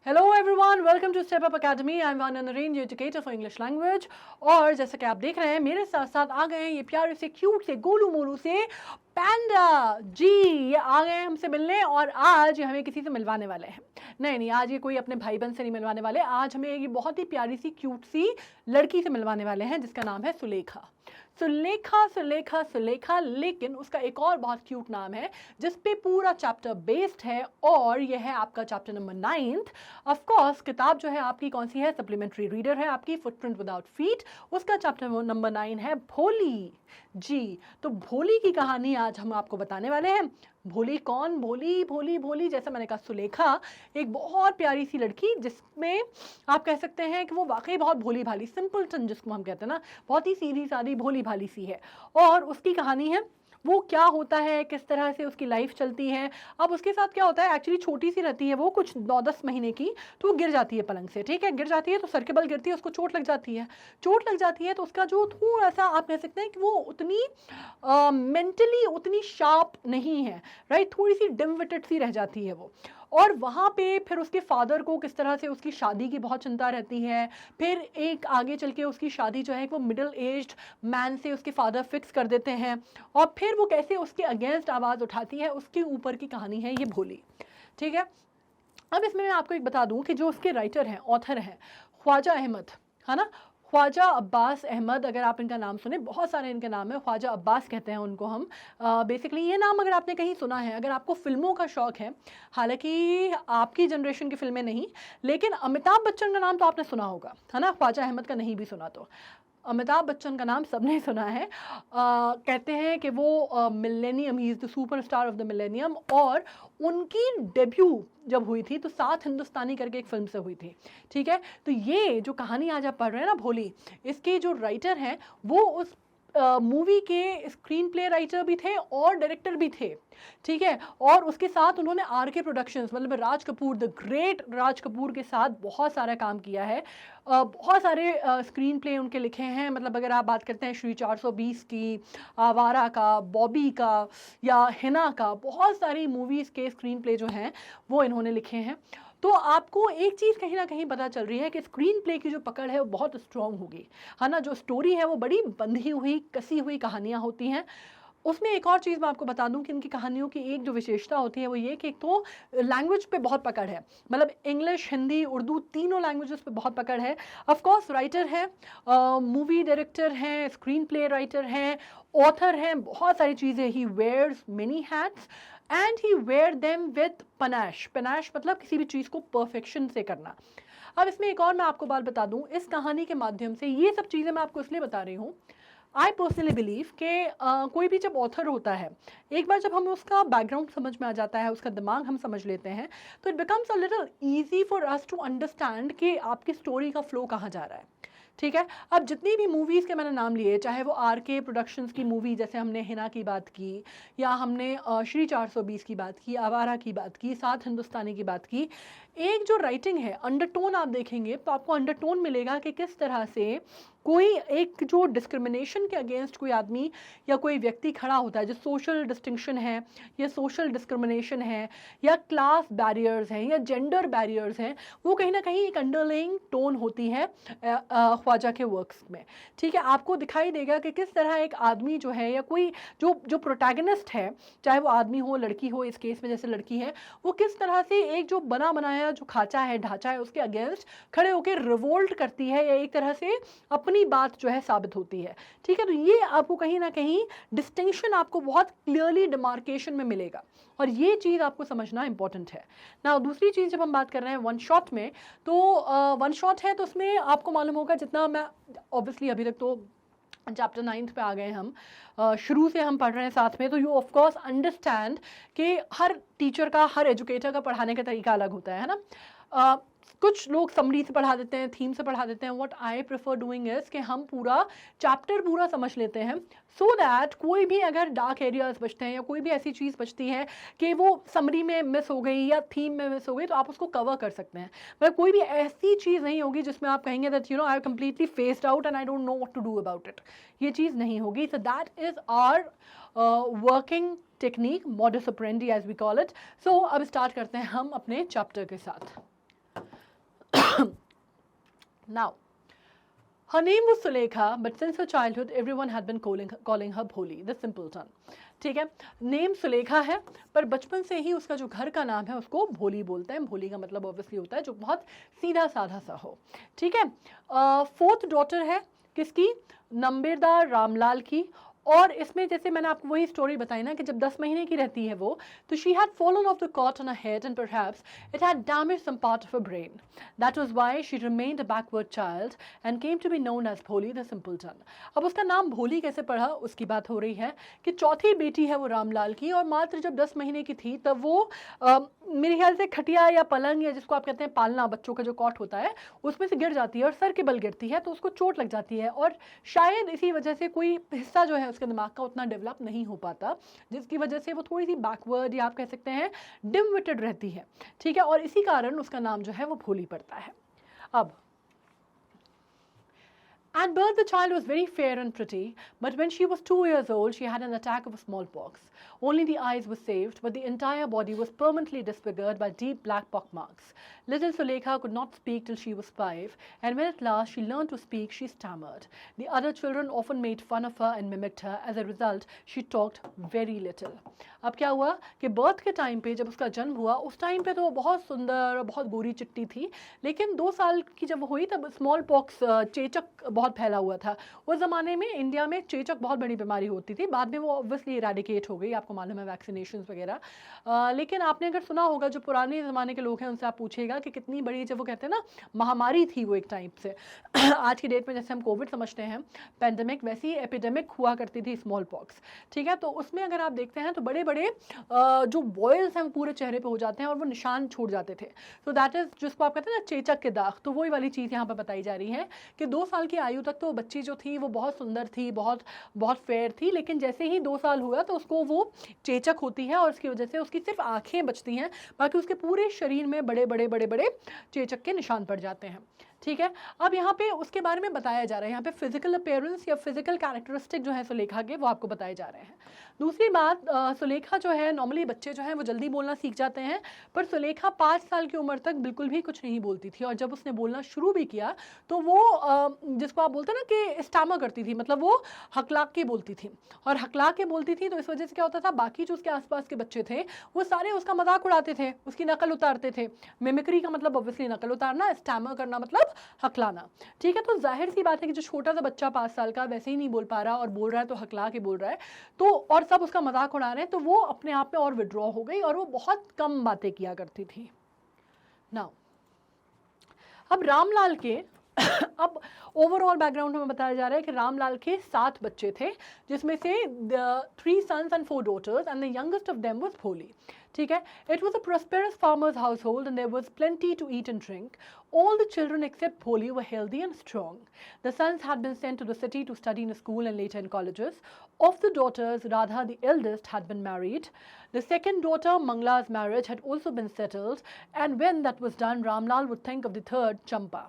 Hello everyone, welcome to Step Up Academy. I am वाना Naren, your educator for English language. और जैसा कि आप देख रहे हैं, मेरे साथ साथ आ गए हैं ये प्यारे से क्यूट से गोलू मोलू से पैंडा जी। ये आ गए हैं हमसे मिलने और आज ये हमें किसी से मिलवाने वाले हैं। नहीं, आज ये कोई अपने भाई बहन से नहीं मिलवाने वाले। आज हमें ये बहुत ही प्यारी सी क्यूट सी लड़की से मिलवाने वाले हैं जिसका नाम है सुलेखा। सुलेखा सुलेखा सुलेखा, लेकिन उसका एक और बहुत क्यूट नाम है जिस पे पूरा चैप्टर बेस्ड है और यह है आपका चैप्टर नंबर 9। ऑफ कोर्स किताब जो है आपकी कौन सी है? सप्लीमेंट्री रीडर है आपकी, फुटप्रिंट विदाउट फीट। उसका चैप्टर नंबर 9 है भोली जी। तो भोली की कहानी आज हम आपको बताने वाले हैं। भोली कौन? भोली भोली भोली जैसा मैंने कहा, सुलेखा एक बहुत प्यारी सी लड़की जिसमें आप कह सकते हैं कि वो वाकई बहुत भोली भाली, सिंपलटन जिसको हम कहते हैं ना, बहुत ही सीधी सादी भोली भाली सी है। और उसकी कहानी है वो क्या होता है, किस तरह से उसकी लाइफ चलती है। अब उसके साथ क्या होता है, एक्चुअली छोटी सी रहती है वो, कुछ 9-10 महीने की, तो वो गिर जाती है पलंग से। ठीक है, गिर जाती है तो सर के बल गिरती है, उसको चोट लग जाती है। चोट लग जाती है तो उसका जो थोड़ा सा आप कह सकते हैं कि वो उतनी मेंटली उतनी शार्प नहीं है, राइट, थोड़ी सी डिम विटेड सी रह जाती है वो। और वहाँ पे फिर उसके फादर को किस तरह से उसकी शादी की बहुत चिंता रहती है। फिर एक आगे चल के उसकी शादी जो है वो मिडिल एज्ड मैन से उसके फादर फिक्स कर देते हैं और फिर वो कैसे उसके अगेंस्ट आवाज़ उठाती है, उसके ऊपर की कहानी है ये भोली। ठीक है, अब इसमें मैं आपको एक बता दूं कि जो उसके राइटर हैं, ऑथर हैं, ख्वाजा अहमद, है ना, ख्वाजा अब्बास अहमद। अगर आप इनका नाम सुने, बहुत सारे इनके नाम है, ख्वाजा अब्बास कहते हैं उनको हम। बेसिकली ये नाम अगर आपने कहीं सुना है, अगर आपको फिल्मों का शौक है, हालांकि आपकी जनरेशन की फिल्में नहीं, लेकिन अमिताभ बच्चन का नाम तो आपने सुना होगा, है ना। ख्वाजा अहमद का नहीं भी सुना तो अमिताभ बच्चन का नाम सबने सुना है। कहते हैं कि वो millennium, he is the superstar of the millennium. और उनकी डेब्यू जब हुई थी तो साथ हिंदुस्तानी करके एक फिल्म से हुई थी। ठीक है, तो ये जो कहानी आज आप पढ़ रहे हैं ना भोली, इसके जो राइटर हैं वो उस मूवी के स्क्रीन प्ले राइटर भी थे और डायरेक्टर भी थे। ठीक है, और उसके साथ उन्होंने आर के प्रोडक्शंस, मतलब राज कपूर, द ग्रेट राज कपूर के साथ बहुत सारा काम किया है। बहुत सारे स्क्रीन प्ले उनके लिखे हैं। मतलब अगर आप बात करते हैं श्री 420 की, आवारा का, बॉबी का या हिना का, बहुत सारी मूवीज़ के स्क्रीन प्ले जो हैं वो इन्होंने लिखे हैं। तो आपको एक चीज़ कहीं ना कहीं पता चल रही है कि स्क्रीन प्ले की जो पकड़ है वो बहुत स्ट्रॉन्ग होगी, है ना। जो स्टोरी है वो बड़ी बंधी हुई, कसी हुई कहानियाँ होती हैं। उसमें एक और चीज़ मैं आपको बता दूं कि इनकी कहानियों की एक जो विशेषता होती है वो ये कि एक तो लैंग्वेज पे बहुत पकड़ है, मतलब इंग्लिश, हिंदी, उर्दू, तीनों लैंग्वेजेस पे बहुत पकड़ है। ऑफ कोर्स राइटर हैं, मूवी डायरेक्टर हैं, स्क्रीन प्ले राइटर हैं, ऑथर हैं, बहुत सारी चीज़ें। He wears many hats and he wear them with panache. Panache मतलब किसी भी चीज़ को परफेक्शन से करना। अब इसमें एक और मैं आपको बात बता दूं, इस कहानी के माध्यम से ये सब चीज़ें मैं आपको इसलिए बता रही हूँ, आई पर्सनली बिलीव कि कोई भी जब ऑथर होता है, एक बार जब हमें उसका बैकग्राउंड समझ में आ जाता है, उसका दिमाग हम समझ लेते हैं, तो it becomes a little easy for us to understand कि आपकी स्टोरी का फ्लो कहाँ जा रहा है। ठीक है, अब जितनी भी मूवीज़ के मैंने नाम लिए, चाहे वो आर के प्रोडक्शंस की मूवी, जैसे हमने हिना की बात की, या हमने श्री 420 की बात की, आवारा की बात की, साथ हिंदुस्तानी की बात की, एक जो राइटिंग है, अंडरटोन आप देखेंगे तो आपको अंडरटोन मिलेगा कि किस तरह से कोई एक जो डिस्क्रिमिनेशन के अगेंस्ट कोई आदमी या कोई व्यक्ति खड़ा होता है, जो सोशल डिस्टिंक्शन है या सोशल डिस्क्रिमिनेशन है या क्लास बैरियर्स हैं या जेंडर बैरियर्स हैं, वो कहीं ना कहीं एक अंडरलाइंग टोन होती है ख्वाजा के वर्क्स में। ठीक है, आपको दिखाई देगा कि किस तरह एक आदमी जो है या कोई जो जो प्रोटैगनिस्ट है, चाहे वो आदमी हो, लड़की हो, इस केस में जैसे लड़की है, वो किस तरह से एक जो बना बनाया जो खांचा है, ढांचा है, उसके अगेंस्ट खड़े होकर रिवोल्ट करती है या एक तरह से अपनी बात जो है साबित होती है। ठीक है, तो ये आपको कहीं ना कहीं डिस्टिंक्शन आपको बहुत क्लियरली डिमार्केशन में मिलेगा और ये चीज़ आपको समझना इंपॉर्टेंट है ना। दूसरी चीज़, जब हम बात कर रहे हैं वन शॉट में, तो वन शॉट है तो उसमें आपको मालूम होगा, जितना मैं ऑब्वियसली अभी तक तो चैप्टर 9 पे आ गए हम, शुरू से हम पढ़ रहे हैं साथ में, तो यू ऑफ कोर्स अंडरस्टैंड कि हर टीचर का, हर एजुकेटर का पढ़ाने का तरीका अलग होता है ना। कुछ लोग समरी से पढ़ा देते हैं, थीम से पढ़ा देते हैं। What I prefer doing is कि हम पूरा चैप्टर पूरा समझ लेते हैं, सो दैट कोई भी अगर डार्क एरियाज बचते हैं या कोई भी ऐसी चीज़ बचती है कि वो समरी में मिस हो गई या थीम में मिस हो गई, तो आप उसको कवर कर सकते हैं। मतलब कोई भी ऐसी चीज़ नहीं होगी जिसमें आप कहेंगे that you know I completely phased out and I don't know what to do about it. ये चीज़ नहीं होगी। So that is our working technique, modus operandi as we call it. So अब स्टार्ट करते हैं हम अपने चैप्टर के साथ। Now, her name was Sulekha, but since her childhood, everyone had been calling her Bholi, the simpleton. ठीक है, name Sulekha है, पर बचपन से ही उसका जो घर का नाम है उसको भोली बोलते हैं. भोली का मतलब ऑब्वियसली होता है जो बहुत सीधा साधा सा हो. ठीक है, 4th डॉटर है किसकी? नंबेदार रामलाल की. और इसमें जैसे मैंने आपको वही स्टोरी बताई ना कि जब 10 महीने की रहती है वो, तो she had fallen off the cot on her head and perhaps it had damaged some part of her brain. That was why she remained a backward child and came to be known as Bholi the simpleton. अब उसका नाम भोली कैसे पड़ा उसकी बात हो रही है कि चौथी बेटी है वो रामलाल की, और मात्र जब 10 महीने की थी तब वो मेरे ख्याल से खटिया या पलंग या जिसको आप कहते हैं पालना, बच्चों का जो कॉट होता है, उसमें से गिर जाती है और सर के बल गिरती है, तो उसको चोट लग जाती है. और शायद इसी वजह से कोई हिस्सा जो है उसके दिमाग का उतना डेवलप नहीं हो पाता, जिसकी वजह से वो थोड़ी सी बैकवर्ड या आप कह सकते हैं डिम विटेड रहती है. ठीक है, और इसी कारण उसका नाम जो है वो भोली पड़ता है. अब at birth, the child was very fair and pretty, but when she was 2 years old, she had an attack of smallpox. Only the eyes were saved, but the entire body was permanently disfigured by deep black pock marks. Little Sulekha could not speak till she was 5, and when at last she learned to speak, she stammered. The other children often made fun of her and mimicked her. As a result, she talked very little. अब क्या हुआ कि birth के time पे जब उसका जन्म हुआ, उस टाइम पे तो वो बहुत सुंदर और बहुत गोरी चिट्टी थी, लेकिन 2 साल की जब हुई तब स्मॉल पॉक्स चेचक बहुत फैला हुआ था. उस ज़माने में इंडिया में चेचक बहुत बड़ी बीमारी होती थी. बाद में वो ऑब्वियसली इरेडिकेट हो गई, आपको मालूम है, वैक्सीनेशन वगैरह. लेकिन आपने अगर सुना होगा, जो पुराने ज़माने के लोग हैं उनसे आप पूछिएगा कि कितनी बड़ी, जब वो कहते हैं ना महामारी थी वो एक टाइप से. आज की डेट में जैसे हम कोविड समझते हैं पैंडमिक, वैसी ही एपिडेमिक हुआ करती थी स्मॉल पॉक्स. ठीक है, तो उसमें अगर आप देखते हैं तो बड़े बड़े जो बॉयल्स हैं वो पूरे चेहरे पे हो जाते हैं और वो निशान छोड़ जाते थे. तो दैट इज़ जिसको आप कहते हैं ना चेचक के दाग. तो वही वाली चीज़ यहाँ पर बताई जा रही है कि 2 साल की आयु तक तो बच्ची जो थी वो बहुत सुंदर थी, बहुत बहुत फेयर थी, लेकिन जैसे ही 2 साल हुआ तो उसको वो चेचक होती है और उसकी वजह से उसकी सिर्फ आँखें बचती हैं, बाकी उसके पूरे शरीर में बड़े बड़े बड़े बड़े चेचक के निशान पड़ जाते हैं. ठीक है, अब यहाँ पे उसके बारे में बताया जा रहा है, यहाँ पे फिजिकल अपीयरेंस या फिजिकल कैरेक्टरिस्टिक जो है सुलेखा के वो आपको बताए जा रहे हैं. दूसरी बात, सुलेखा जो है, नॉर्मली बच्चे जो हैं वो जल्दी बोलना सीख जाते हैं, पर सुलेखा 5 साल की उम्र तक बिल्कुल भी कुछ नहीं बोलती थी. और जब उसने बोलना शुरू भी किया तो वो जिसको आप बोलते हैं ना कि स्टामर करती थी, मतलब वो हकलाक के बोलती थी. और हकलाक के बोलती थी तो इस वजह से क्या होता था, बाकी जो उसके आसपास के बच्चे थे वो सारे उसका मजाक उड़ाते थे, उसकी नकल उतारते थे. मिमिक्री का मतलब ऑब्वियसली नकल उतारना, स्टैमर करना मतलब हकलाना. ठीक है, तो जाहिर सी बात है कि जो छोटा सा बच्चा 5 साल का वैसे ही नहीं बोल पा रहा और बोल रहा है तो हकला के बोल रहा है, तो और सब उसका मजाक उड़ा रहे हैं, तो वो अपने आप में और विड्रॉ हो गई और वो बहुत कम बातें किया करती थी. नाउ अब रामलाल के अब ओवरऑल बैकग्राउंड हमें बताया जा रहा है कि रामलाल के 7 बच्चे थे, जिसमें से 3 sons and 4 daughters, and the youngest of them was Bholi. ठीक है, it was a prosperous farmer's household and there was plenty to eat and drink. All the children except Bholi were healthy and strong. The sons had been sent to the city to study in a school and later in colleges. Of the daughters, Radha, the eldest, had been married. The second daughter, Mangla's marriage, had also been settled, and when that was done, Ramlal would think of the third, Champa.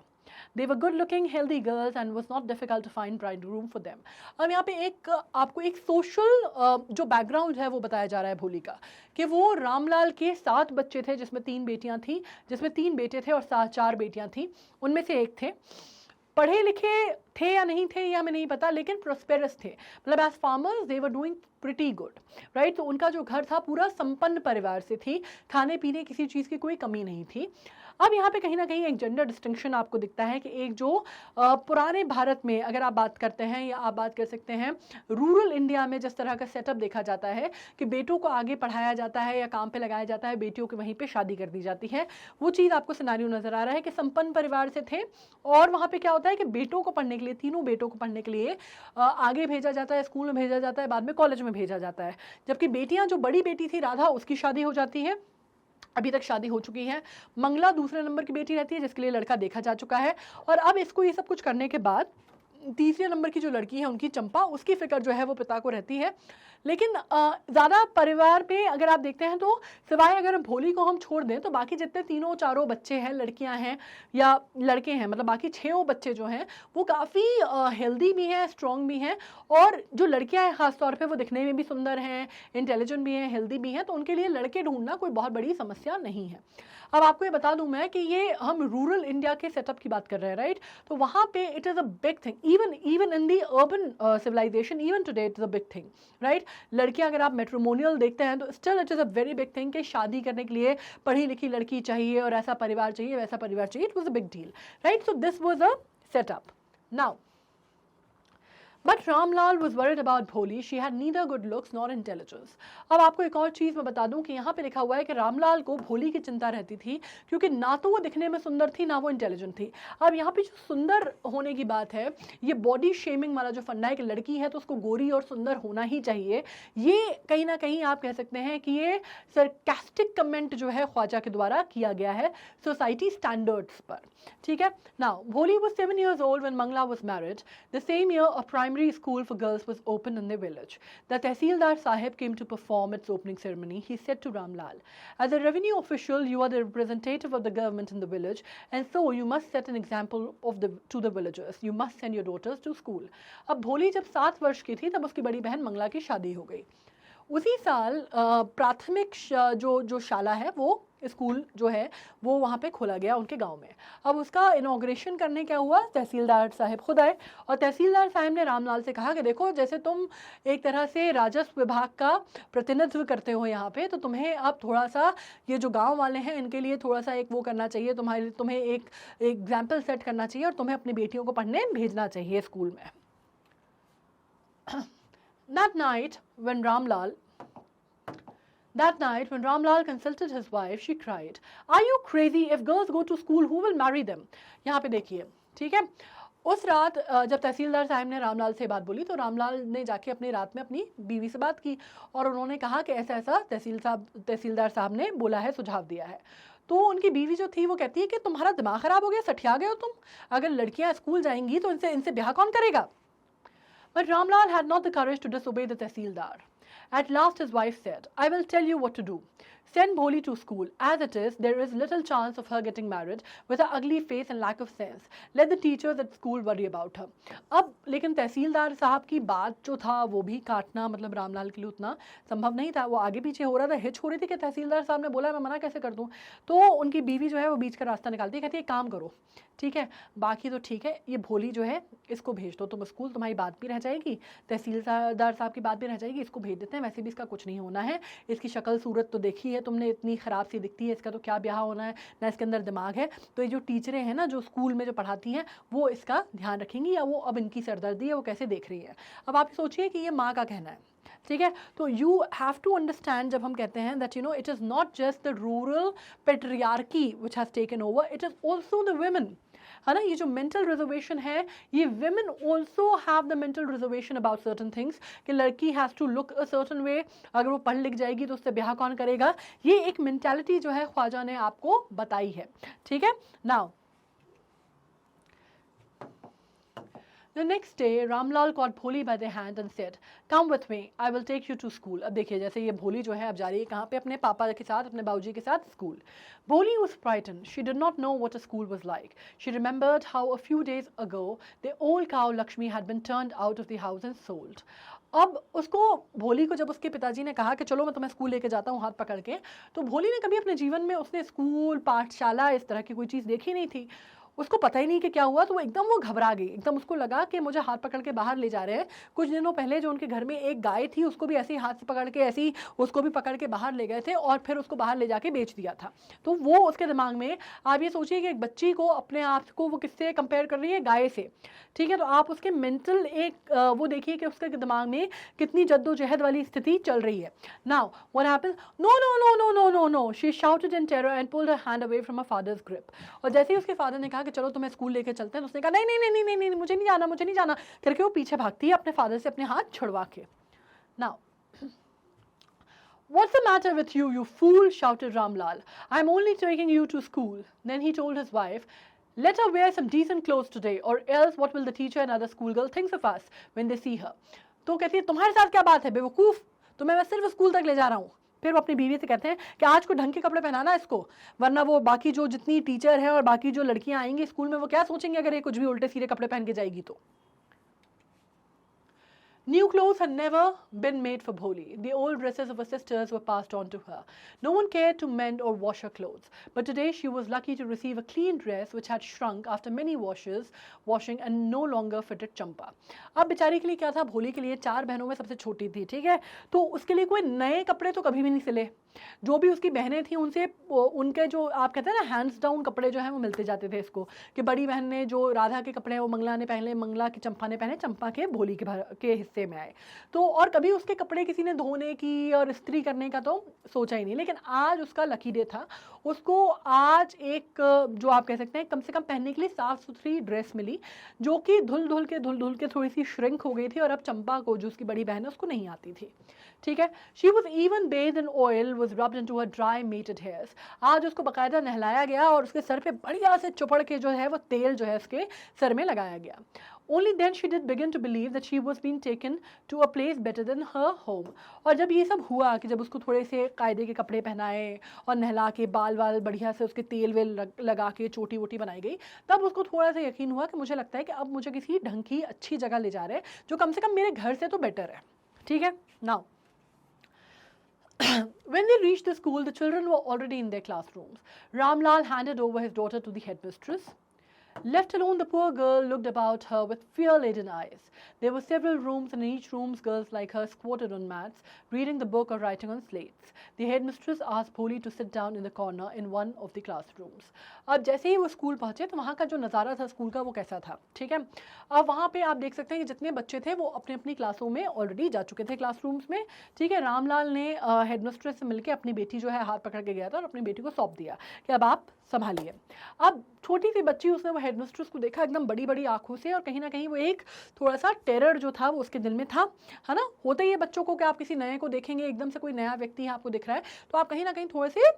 They were good-looking, healthy girls, and it was not difficult to find bridegroom for them. अब यहाँ पे एक आपको एक social जो background है वो बताया जा रहा है भोली का, कि वो रामलाल के 7 बच्चे थे, जिसमें 3 बेटियाँ थी, जिसमें 3 बेटे थे और 4 बेटियाँ थी. उनमें से एक थे, पढ़े लिखे थे या नहीं थे ये हमें नहीं पता, लेकिन प्रोस्पेरस थे, मतलब as farmers they were doing pretty good, right. तो उनका जो घर था पूरा संपन्न परिवार से थी, खाने पीने किसी चीज़ की कोई कमी नहीं थी. अब यहाँ पे कहीं ना कहीं एक जेंडर डिस्टिंक्शन आपको दिखता है कि एक जो पुराने भारत में अगर आप बात करते हैं या आप बात कर सकते हैं रूरल इंडिया में जिस तरह का सेटअप देखा जाता है कि बेटों को आगे पढ़ाया जाता है या काम पे लगाया जाता है, बेटियों की वहीं पे शादी कर दी जाती है, वो चीज़ आपको सिनेरियो नज़र आ रहा है कि संपन्न परिवार से थे. और वहाँ पे क्या होता है कि बेटों को पढ़ने के लिए, तीनों बेटों को पढ़ने के लिए आगे भेजा जाता है, स्कूल में भेजा जाता है, बाद में कॉलेज में भेजा जाता है. जबकि बेटियाँ, जो बड़ी बेटी थी राधा, उसकी शादी हो जाती है, अभी तक शादी हो चुकी है. मंगला दूसरे नंबर की बेटी रहती है जिसके लिए लड़का देखा जा चुका है. और अब इसको ये सब कुछ करने के बाद तीसरे नंबर की जो लड़की है उनकी चंपा, उसकी फिक्र जो है वो पिता को रहती है. लेकिन ज़्यादा परिवार पे अगर आप देखते हैं तो सिवाय अगर भोली को हम छोड़ दें तो बाकी जितने 3-4 बच्चे हैं, लड़कियां हैं या लड़के हैं, मतलब बाकी 6 बच्चे जो हैं वो काफ़ी हेल्दी भी हैं, स्ट्रॉन्ग भी हैं. और जो लड़कियां हैं ख़ास तौर पे वो दिखने में भी सुंदर हैं, इंटेलिजेंट भी हैं, हेल्दी भी हैं, तो उनके लिए लड़के ढूंढना कोई बहुत बड़ी समस्या नहीं है. अब आपको ये बता दूं मैं कि ये हम रूरल इंडिया के सेटअप की बात कर रहे हैं, राइट? तो वहाँ पे it is a big thing, even in the urban civilisation, even today it is a big thing, right? लड़कियां अगर आप मैट्रिमोनियल देखते हैं तो still it is a very big thing कि शादी करने के लिए पढ़ी लिखी लड़की चाहिए और ऐसा परिवार चाहिए, वैसा परिवार चाहिए. It was a big deal, right? So this was a setup. Now But Ramlal was worried about Bholi. She had neither good looks nor intelligence. अब आपको एक और चीज़ मैं बता दूं कि यहाँ पे लिखा हुआ है कि रामलाल को भोली की चिंता रहती थी क्योंकि ना तो वो दिखने में सुंदर थी ना वो इंटेलिजेंट थी. अब यहाँ पे जो सुंदर होने की बात है, ये बॉडी शेमिंग वाला जो फंडा है कि लड़की है तो उसको गोरी और सुंदर होना ही चाहिए, ये कहीं ना कहीं आप कह सकते हैं कि ये सरकास्टिक कमेंट जो है ख्वाजा के द्वारा किया गया है सोसाइटी स्टैंडर्ड्स पर. ठीक है. नाउ भोली was 7 years old when Mangla was married. The same year, a primary school for girls was opened in the village. The Tehsildar Sahib came to perform its opening ceremony. He said to Ramlal, as a revenue official, you are the representative of the government in the village, and so you must set an example to the villagers. You must send your daughters to school. अब भोली जब 7 वर्ष की थी तब उसकी बड़ी बहन मंगला की शादी हो गई. उसी साल प्राथमिक जो शाला है, वो स्कूल जो है वो वहाँ पे खोला गया उनके गांव में. अब उसका इनॉग्रेशन करने क्या हुआ, तहसीलदार साहब खुद आए और तहसीलदार साहब ने रामलाल से कहा कि देखो, जैसे तुम एक तरह से राजस्व विभाग का प्रतिनिधित्व करते हो यहाँ पे, तो तुम्हें अब थोड़ा सा ये जो गांव वाले हैं इनके लिए थोड़ा सा एक वो करना चाहिए, तुम्हें एक एग्जाम्पल सेट करना चाहिए और तुम्हें अपनी बेटियों को पढ़ने भेजना चाहिए स्कूल में. That night when Ramlal consulted his wife, she cried, "Are you crazy? If girls go to school, who will marry them?" यहाँ पे देखिए, ठीक है. उस रात जब तहसीलदार साहब ने रामलाल से बात बोली तो रामलाल ने जाके अपनी रात में अपनी बीवी से बात की और उन्होंने कहा कि ऐसा ऐसा तहसीलदार साहब ने बोला है, सुझाव दिया है. तो उनकी बीवी जो थी वो कहती है कि तुम्हारा दिमाग खराब हो गया, सठिया गए हो तुम. अगर लड़कियां स्कूल जाएंगी तो इनसे ब्याह कौन करेगा? But Ramlal had not the courage to disobey the Tehsildar. At last his wife said, "I will tell you what to do. Send Bholi to school. As it is, there is little chance of her getting married with her ugly face and lack of sense. Let the teachers at school worry about her." अब लेकिन तहसीलदार साहब की बात जो था वो भी काटना मतलब रामलाल के लिए उतना संभव नहीं था. वो आगे पीछे हो रहा था, हिच हो रही थी कि तहसीलदार साहब ने बोला मैं मना कैसे कर दूं. तो उनकी बीवी जो है वो बीच का रास्ता निकालती है, कहती है काम करो, ठीक है, बाकी तो ठीक है, ये भोली जो है इसको भेज दो तुम स्कूल, तुम्हारी बात भी रह जाएगी, तहसीलदार साहब की बात भी रह जाएगी, इसको भेज देते हैं, वैसे भी इसका कुछ नहीं होना है, इसकी शक्ल सूरत तो देखी है तुमने, इतनी ख़राब सी दिखती है, इसका तो क्या ब्याह होना है, ना इसके अंदर दिमाग है. तो ये जो टीचरें हैं ना जो स्कूल में जो पढ़ाती हैं वो इसका ध्यान रखेंगी, या वो अब इनकी सरदर्दी है वो कैसे देख रही है. अब आप सोचिए कि ये माँ का कहना है, ठीक है. तो यू हैव टू अंडरस्टैंड जब हम कहते हैं that you know it is not just the rural patriarchy which has taken over, it is also the women, है ना. ये जो मेंटल रिजर्वेशन है, ये women also have the mental reservation about certain things कि लड़की has to look a certain way, अगर वो पढ़ लिख जाएगी तो उससे ब्याह कौन करेगा. ये एक मेंटालिटी जो है ख्वाजा ने आपको बताई है, ठीक है. Now The next day, Ramlal caught Bholi by the hand and said, "Come with me, I will take you to school." अब देखिए जैसे ये भोली जो है अब जा रही है कहाँ पे, अपने पापा के साथ, अपने बाबूजी के साथ school. Bholi was frightened. She did not know what a school was like. She remembered how a few days ago the old cow Lakshmi had been turned out of the house and sold. अब उसको भोली को जब उसके पिताजी ने कहा कि चलो मैं तुम्हें स्कूल लेके जाता हूँ हाथ पकड़ के, तो भोली ने कभी अपने जीवन में उसने स्कूल पाठशाला इस तरह की कोई चीज़ देखी नहीं थी. उसको पता ही नहीं कि क्या हुआ, तो वो घबरा गई एकदम. उसको लगा कि मुझे हाथ पकड़ के बाहर ले जा रहे हैं. कुछ दिनों पहले जो उनके घर में एक गाय थी उसको भी ऐसे ही हाथ से पकड़ के ऐसे ही उसको भी पकड़ के बाहर ले गए थे और फिर उसको बाहर ले जाके बेच दिया था. तो वो उसके दिमाग में, आप ये सोचिए कि एक बच्ची को अपने आप को वो किससे कंपेयर कर रही है, गाय से, ठीक है. तो आप उसके मेंटल एक वो देखिए कि उसके दिमाग में कितनी जद्दोजहद वाली स्थिति चल रही है. Now what happens, no no no no no no no, she shouted in terror and pulled her hand away from her father's grip. और जैसे ही उसके फादर ने कहा कि चलो तुम्हें स्कूल लेके चलते हैं, तो उसने कहा नहीं नहीं नहीं नहीं नहीं, मुझे नहीं जाना करके वो पीछे भागती है अपने फादर से अपने हाथ छुड़वा के. Now "What's the matter with you, you fool?" shouted Ramlal. "I'm only taking you to school." Then he told his wife, "Let her wear some decent clothes today, or else what will the teacher and other schoolgirl think of us when they see her?" तो कहती है तुम्हारे साथ क्या बात है बेवकूफ़, तुम्हें मैं सिर्फ स्कूल तक ले जा रहा हूँ. फिर वो अपनी बीवी से कहते हैं कि आज को ढंग के कपड़े पहनाना इसको, वरना वो बाकी जो जितनी टीचर है और बाकी जो लड़कियां आएंगी स्कूल में वो क्या सोचेंगे अगर ये कुछ भी उल्टे सीधे कपड़े पहन के जाएगी तो. New clothes had never been made for Bholi. The old dresses of her sisters were passed on to her. No one cared to mend or wash her clothes. But today she was lucky to receive a clean dress which had shrunk after many washing and no longer fitted Champa. अब बेचारी के लिए क्या था, भोली के लिए 4 बहनों में सबसे छोटी थी, ठीक है, तो उसके लिए कोई नए कपड़े तो कभी भी नहीं सिले। जो भी उसकी बहनें थी उनसे उनके जो आप कहते हैं ना हैंड्स डाउन कपड़े जो हैं वो मिलते जाते थे इसको, कि बड़ी बहन ने जो राधा के कपड़े हैं वो मंगला ने पहने, मंगला के चंपा ने पहने, चंपा के भोली के हिस्से में आए। तो और कभी उसके कपड़े किसी ने धोने की और इस्त्री करने का तो सोचा ही नहीं। लेकिन आज उसका लकी डे था, उसको आज एक जो आप कह सकते हैं कम से कम पहनने के लिए साफ सुथरी ड्रेस मिली, जो कि धुल धुल के थोड़ी सी श्रिंक हो गई थी, और अब चंपा को जो उसकी बड़ी बहन है उसको नहीं आती थी, ठीक है। She was even bathed in oil was rubbed into her dry matted hairs. आज उसको बाकायदा नहलाया गया और उसके सर पे बढ़िया से चुपड़ के जो है वो तेल जो है उसके सर में लगाया गया। Only then she did begin to believe that she was being taken to a place better than her home. और जब ये सब हुआ कि जब उसको थोड़े से कायदे के कपड़े पहनाए और नहला के बाल बढ़िया से उसके तेल वेल लगा के चोटी वोटी बनाई गई, तब उसको थोड़ा सा यकीन हुआ कि मुझे लगता है कि अब मुझे किसी ढंग की अच्छी जगह ले जा रहे हैं जो कम से कम मेरे घर से तो बेटर है, ठीक है। Now when they reached the school, the children were already in their classrooms. Ramlal handed over his daughter to the headmistress. Left alone, the poor girl looked about her with fear-laden eyes. There were several rooms, and in each room girls like her squatted on mats, reading the book or writing on slates. The headmistress asked Bholi to sit down in the corner in one of the classrooms. अब जैसे ही वो school पहुंचे तो वहाँ का जो नज़ारा था स्कूल का वो कैसा था, ठीक है। अब वहाँ पे आप देख सकते हैं कि जितने बच्चे थे वो अपनी अपनी क्लासों में ऑलरेडी जा चुके थे क्लासरूम्स में, ठीक है। रामलाल ने हेडमिस्ट्रेस से मिलकर अपनी बेटी जो है हाथ पकड़ के गया था और अपनी बेटी को सौंप दिया कि अब आप संभालिए। अब छोटी सी बच्ची, उसने वो हेडमिस्ट्रेस को देखा एकदम बड़ी बड़ी आंखों से, और कहीं ना कहीं वो एक थोड़ा सा टेरर जो था वो उसके दिल में था, है ना। होता ही है बच्चों को कि आप किसी नए को देखेंगे, एकदम से कोई नया व्यक्ति है आपको दिख रहा है तो आप कहीं ना कहीं थोड़े से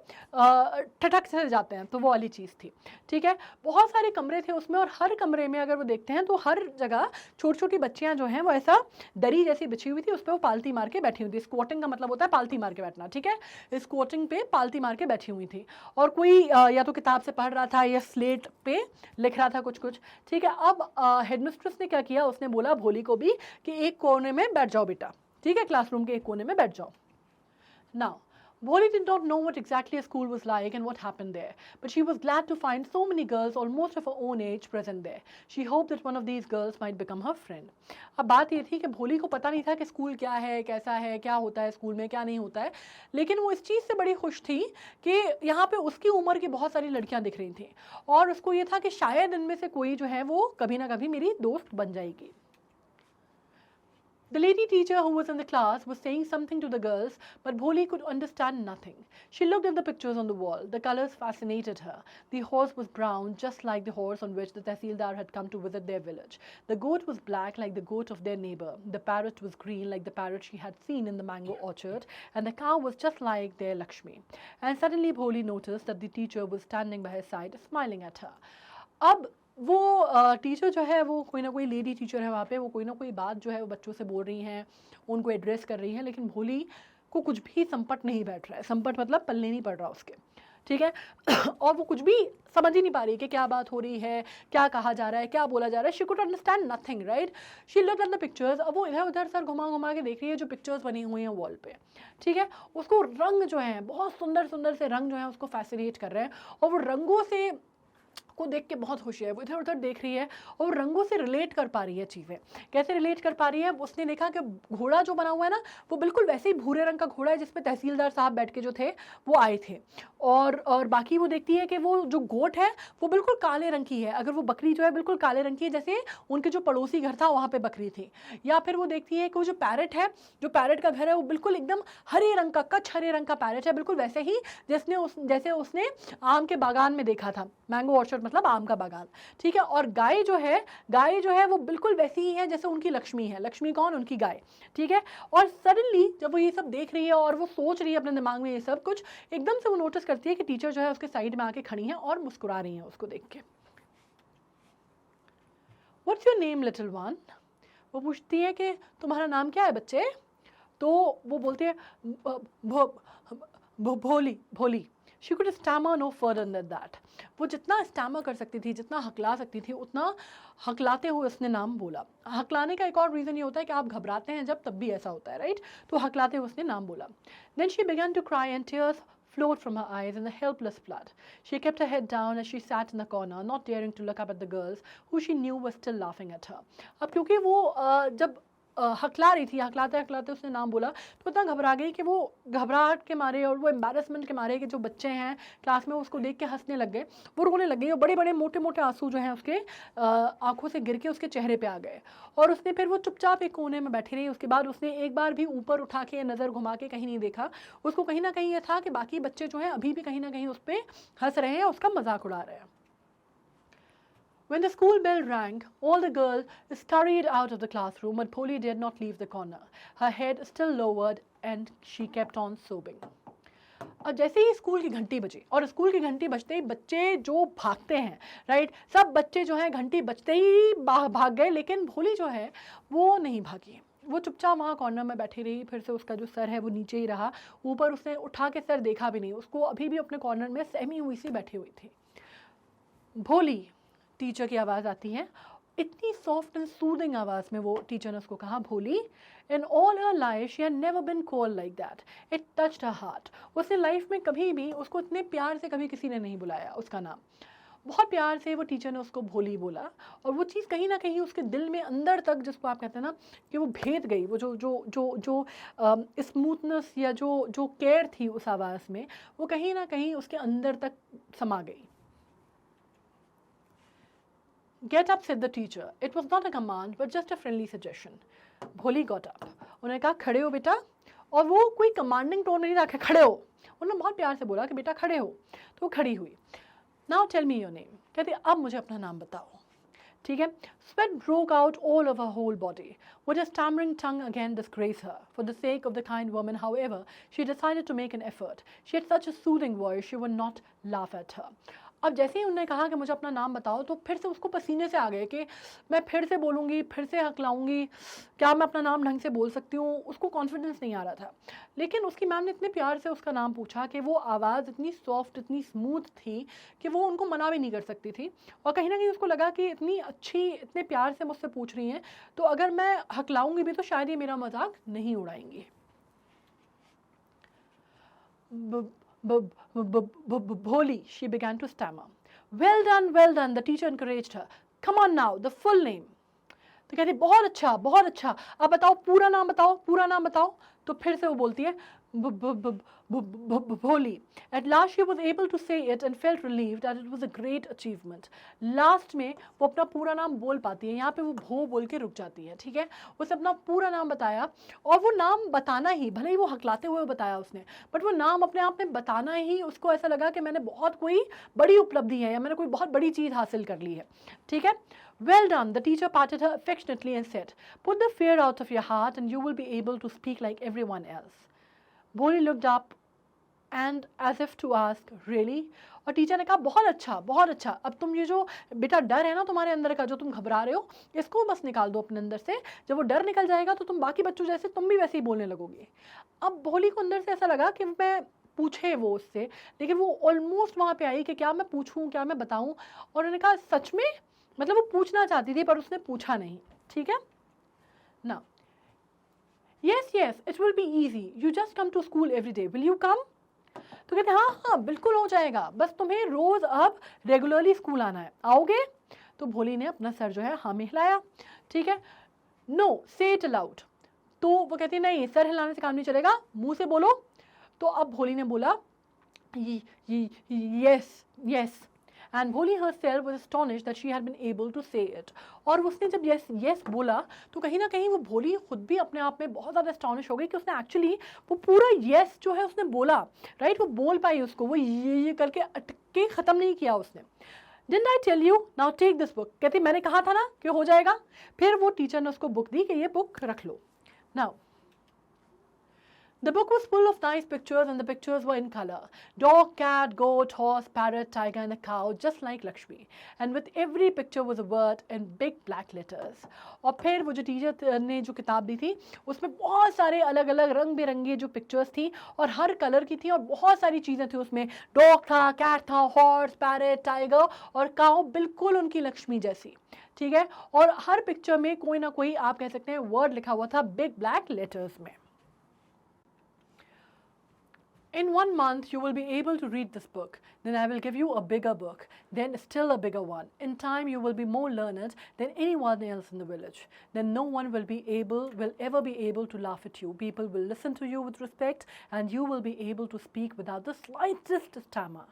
ठठक से जाते हैं, तो वो वाली चीज़ थी, ठीक है। बहुत सारे कमरे थे उसमें, और हर कमरे में अगर वो देखते हैं तो हर जगह छोटी छोटी बच्चियां जो हैं वो ऐसा दरी जैसी बिछी हुई थी, उस पर वो पालती मार के बैठी हुई थी। स्क्वाटिंग का मतलब होता है पालती मार के बैठना, ठीक है। स्क्वाटिंग पे पालती मार के बैठी हुई थी, और कोई या तो किताब से पढ़ रहा था या स्लेट पे लिख रहा था कुछ, ठीक है। अब हेडमिस्ट्रेस ने क्या किया, उसने बोला भोली को भी कि एक कोने में बैठ जाओ बेटा, ठीक है, क्लासरूम के एक कोने में बैठ जाओ। Now Bholi did not know what exactly a school was like and what happened there, but she was glad to find so many girls almost of her own age present there. She hoped that one of these girls might become her friend. अब बात ये थी कि भोली को पता नहीं था कि स्कूल क्या है, कैसा है, क्या होता है स्कूल में, क्या नहीं होता है, लेकिन वो इस चीज़ से बड़ी खुश थी कि यहाँ पे उसकी उम्र की बहुत सारी लड़कियाँ दिख रही थी, और उसको ये था कि शायद इनमें से कोई जो है वो कभी ना कभी मेरी दोस्त बन जाएगी। The lady teacher who was in the class was saying something to the girls, but Bholi could understand nothing. She looked at the pictures on the wall. The colors fascinated her. The horse was brown, just like the horse on which the Tehsildar had come to visit their village. The goat was black, like the goat of their neighbor. The parrot was green, like the parrot she had seen in the mango orchard. And the cow was just like their Lakshmi. And suddenly Bholi noticed that the teacher was standing by her side, smiling at her. अब वो teacher जो है वो कोई ना कोई lady teacher है वहाँ पे, वो कोई ना कोई बात जो है वो बच्चों से बोल रही हैं, उनको एड्रेस कर रही हैं, लेकिन भोली को कुछ भी संपट नहीं बैठ रहा है। संपट मतलब पल्ले नहीं पड़ रहा उसके, ठीक है। और वो कुछ भी समझ ही नहीं पा रही कि क्या बात हो रही है, क्या कहा जा रहा है, क्या बोला जा रहा है। She could understand nothing, right. She looked at the pictures. अब वो इधर उधर सर घुमा घुमा के देख रही है जो पिक्चर्स बनी हुई हैं वॉल पे, ठीक है। उसको रंग जो है बहुत सुंदर सुंदर से रंग जो है उसको फैसिनेट कर रहे हैं, और वो रंगों से को देख के बहुत खुश है। वो इधर उधर देख रही है और रंगों से रिलेट कर पा रही है चीज़ें। कैसे रिलेट कर पा रही है, उसने देखा कि घोड़ा जो बना हुआ है ना वो बिल्कुल वैसे ही भूरे रंग का घोड़ा है जिसपे तहसीलदार साहब बैठ के जो थे वो आए थे, और बाकी वो देखती है कि वो जो गोट है वो बिल्कुल काले रंग की है। अगर वो बकरी जो है बिल्कुल काले रंग की है जैसे उनके जो पड़ोसी घर था वहाँ पर बकरी थी। या फिर वो देखती है कि वो जो पैरेट है, जो पैरेट का घर है वो बिल्कुल एकदम हरे रंग का, कच्छ हरे रंग का पैरेट है, बिल्कुल वैसे ही जैसे उसने आम के बागान में देखा था। मैंगो ऑर्चर्ड मतलब आम का बागान, ठीक है। और गाय जो है वो बिल्कुल वैसी ही है जैसे उनकी लक्ष्मी है। लक्ष्मी कौन? उनकी गाय, ठीक है। और सडनली जब वो ये सब देख रही है और वो सोच रही है अपने दिमाग में ये सब कुछ, एकदम से वो नोटिस करती है कि टीचर जो है उसके साइड में आके खड़ी हैं और मुस्कुरा रही हैं उसको देख के। What's your name little one? वो पूछती है कि तुम्हारा नाम क्या है बच्चे? तो वो बोलती है Bholi. She could stammer no further than that. वो जितना स्टैमर कर सकती थी, जितना हकला सकती थी, उतना हकलाते हुए उसने नाम बोला। हकलाने का एक और रीज़न ये होता है कि आप घबराते हैं जब, तब भी ऐसा होता है, राइट? तो हकलाते हुए उसने नाम बोला। Then she began to cry and tears flowed from her eyes in a helpless flood. She kept her head down as she sat in the corner, not daring to look up at the girls who she knew were still laughing at her. अब क्योंकि वो जब हकला रही थी, हकलाते हकलाते उसने नाम बोला, तो इतना घबरा गई कि वो घबराहट के मारे और वो एम्बैरसमेंट के मारे कि जो बच्चे हैं क्लास में उसको देख के हंसने लग गए, वो रोने लग गई और बड़े बड़े मोटे मोटे आंसू जो हैं उसके आंखों से गिर के उसके चेहरे पे आ गए। और उसने फिर वो चुपचाप एक कोने में बैठी रही। उसके बाद उसने एक बार भी ऊपर उठा के नज़र घुमा के कहीं नहीं देखा। उसको कहीं ना कहीं ये था कि बाकी बच्चे जो हैं अभी भी कहीं ना कहीं उस पर हंस रहे हैं, उसका मजाक उड़ा रहे हैं। When the school bell rang, all the girls scurried out of the classroom, but Polly did not leave the corner. Her head still lowered, and she kept on sobbing. अब जैसे ही स्कूल की घंटी बजी, और स्कूल की घंटी बजते ही बच्चे जो भागते हैं, राइट, सब बच्चे जो हैं घंटी बजते ही भाग गए, लेकिन भोली जो है वो नहीं भागी। वो चुपचाप वहाँ कॉर्नर में बैठी रही। फिर से उसका जो सर है वो नीचे ही रहा, ऊपर उसने उठा के सर देखा भी नहीं। उसको अभी भी अपने कॉर्नर में सहमी हुई सी बैठी हुई थी। भोली, टीचर की आवाज़ आती है, इतनी सॉफ्ट एंड सूदिंग आवाज़ में वो टीचर ने उसको कहा, Bholi, in all her life she had never been called like that, it touched her heart. उसने लाइफ में कभी भी उसको इतने प्यार से कभी किसी ने नहीं बुलाया उसका नाम। बहुत प्यार से वो टीचर ने उसको भोली बोला, और वो चीज़ कहीं ना कहीं उसके दिल में अंदर तक, जिसको आप कहते हैं ना कि वो भेद गई, वो जो जो जो जो स्मूथनेस या जो जो केयर थी उस आवाज़ में, वो कहीं ना कहीं उसके अंदर तक समा गई। Get up, said the teacher. It was not a command, but just a friendly suggestion. भोली got up. उन्होंने कहा, खड़े हो बेटा। और वो कोई कमांडिंग टोन नहीं रखा, खड़े हो। उन्होंने बहुत प्यार से बोला कि बेटा खड़े हो, तो वो खड़ी हुई। Now tell me your name. कहते अब मुझे अपना नाम बताओ। ठीक है। Sweat broke out all over her whole body. Would her stammering tongue again disgrace her? For the sake of the kind woman, however, she decided to make an effort. She had such a soothing voice, she would not laugh at her. अब जैसे ही उन्होंने कहा कि मुझे अपना नाम बताओ, तो फिर से उसको पसीने से आ गए कि मैं फिर से बोलूँगी, फिर से हकलाऊँगी, क्या मैं अपना नाम ढंग से बोल सकती हूँ। उसको कॉन्फिडेंस नहीं आ रहा था। लेकिन उसकी मैम ने इतने प्यार से उसका नाम पूछा कि वो आवाज़ इतनी सॉफ्ट, इतनी स्मूथ थी कि वो उनको मना भी नहीं कर सकती थी। और कहीं ना कहीं उसको लगा कि इतनी अच्छी, इतने प्यार से मुझसे पूछ रही हैं, तो अगर मैं हकलाऊँगी भी तो शायद ये मेरा मजाक नहीं उड़ाएंगी। Bholi, she began to stammer. Well done, the teacher encouraged her. Come on now, the full name. तो कहती बहुत अच्छा, बहुत अच्छा, अब बताओ पूरा नाम बताओ, पूरा नाम बताओ। तो फिर से वो बोलती है भोली। At last she was able to say it and felt relieved that it was a great achievement. Last में वो अपना पूरा नाम बोल पाती है। यहाँ पे वो भो बोल के रुक जाती है। ठीक है, उसने अपना पूरा नाम बताया, और वो नाम बताना ही, भले ही वो हकलाते हुए बताया उसने, बट वो नाम अपने आप में बताना ही उसको ऐसा लगा कि मैंने बहुत कोई बड़ी उपलब्धि है, या मैंने कोई बहुत बड़ी चीज़ हासिल कर ली है। ठीक है। Well done, the teacher patted her affectionately and said, put the fear out of your heart and you will be able to speak like everyone else. Bholi looked up and as if to ask, really? और teacher ने कहा बहुत अच्छा, बहुत अच्छा, अब तुम ये जो बेटा डर है ना तुम्हारे अंदर का, जो तुम घबरा रहे हो, इसको बस निकाल दो अपने अंदर से। जब वो डर निकल जाएगा तो तुम बाकी बच्चों जैसे तुम भी वैसे ही बोलने लगोगे। अब भोली को अंदर से ऐसा लगा कि मैं पूछे वो उससे, लेकिन वो ऑलमोस्ट वहाँ पे आई कि क्या मैं पूछूं, क्या मैं बताऊं। और उन्होंने कहा सच में, मतलब वो पूछना चाहती थी पर उसने पूछा नहीं। ठीक है ना। yes it will be easy, you just come to school every day, will you come? तो कहते हाँ हाँ बिल्कुल हो जाएगा, बस तुम्हें रोज अब रेगुलरली स्कूल आना है, आओगे? तो भोली ने अपना सर जो है हाँ में हिलाया। ठीक है। नो से इट अलाउड। तो वो कहती नहीं, सर हिलाने से काम नहीं चलेगा, मुंह से बोलो। तो अब भोली ने बोला yes and Bholi herself was astonished that she had been able to say it. और उसने जब yes बोला तो कहीं ना कहीं वो भोली खुद भी अपने आप में बहुत ज़्यादा एस्टॉनिश हो गई कि उसने एक्चुअली वो पूरा yes जो है उसने बोला, राइट, वो बोल पाई उसको, वो ये करके अटके ख़त्म नहीं किया उसने। Didn't I tell you? Now take this book. कहती मैंने कहा था ना कि हो जाएगा। फिर वो टीचर ने उसको बुक दी कि ये बुक रख लो। Now The book was full of nice pictures and the pictures were in color. Dog, cat, goat, horse, parrot, tiger and a cow, just like Lakshmi. And with every picture was a word in big black letters. और फिर वो जो teacher ने जो किताब दी थी उसमें बहुत सारे अलग अलग रंग बिरंगे जो पिक्चर्स थी और हर कलर की थी और बहुत सारी चीज़ें थी उसमें. डॉग था, कैट था, हॉर्स, पैरेट, टाइगर और काऊ बिल्कुल उनकी लक्ष्मी जैसी. ठीक है. और हर पिक्चर में कोई ना कोई आप कह सकते हैं वर्ड लिखा हुआ था बिग ब्लैक लेटर्स में. In 1 month, you will be able to read this book. Then I will give you a bigger book, then still a bigger one. In time, you will be more learned than anyone else in the village. Then no one will ever be able to laugh at you. People will listen to you with respect, and you will be able to speak without the slightest stammer.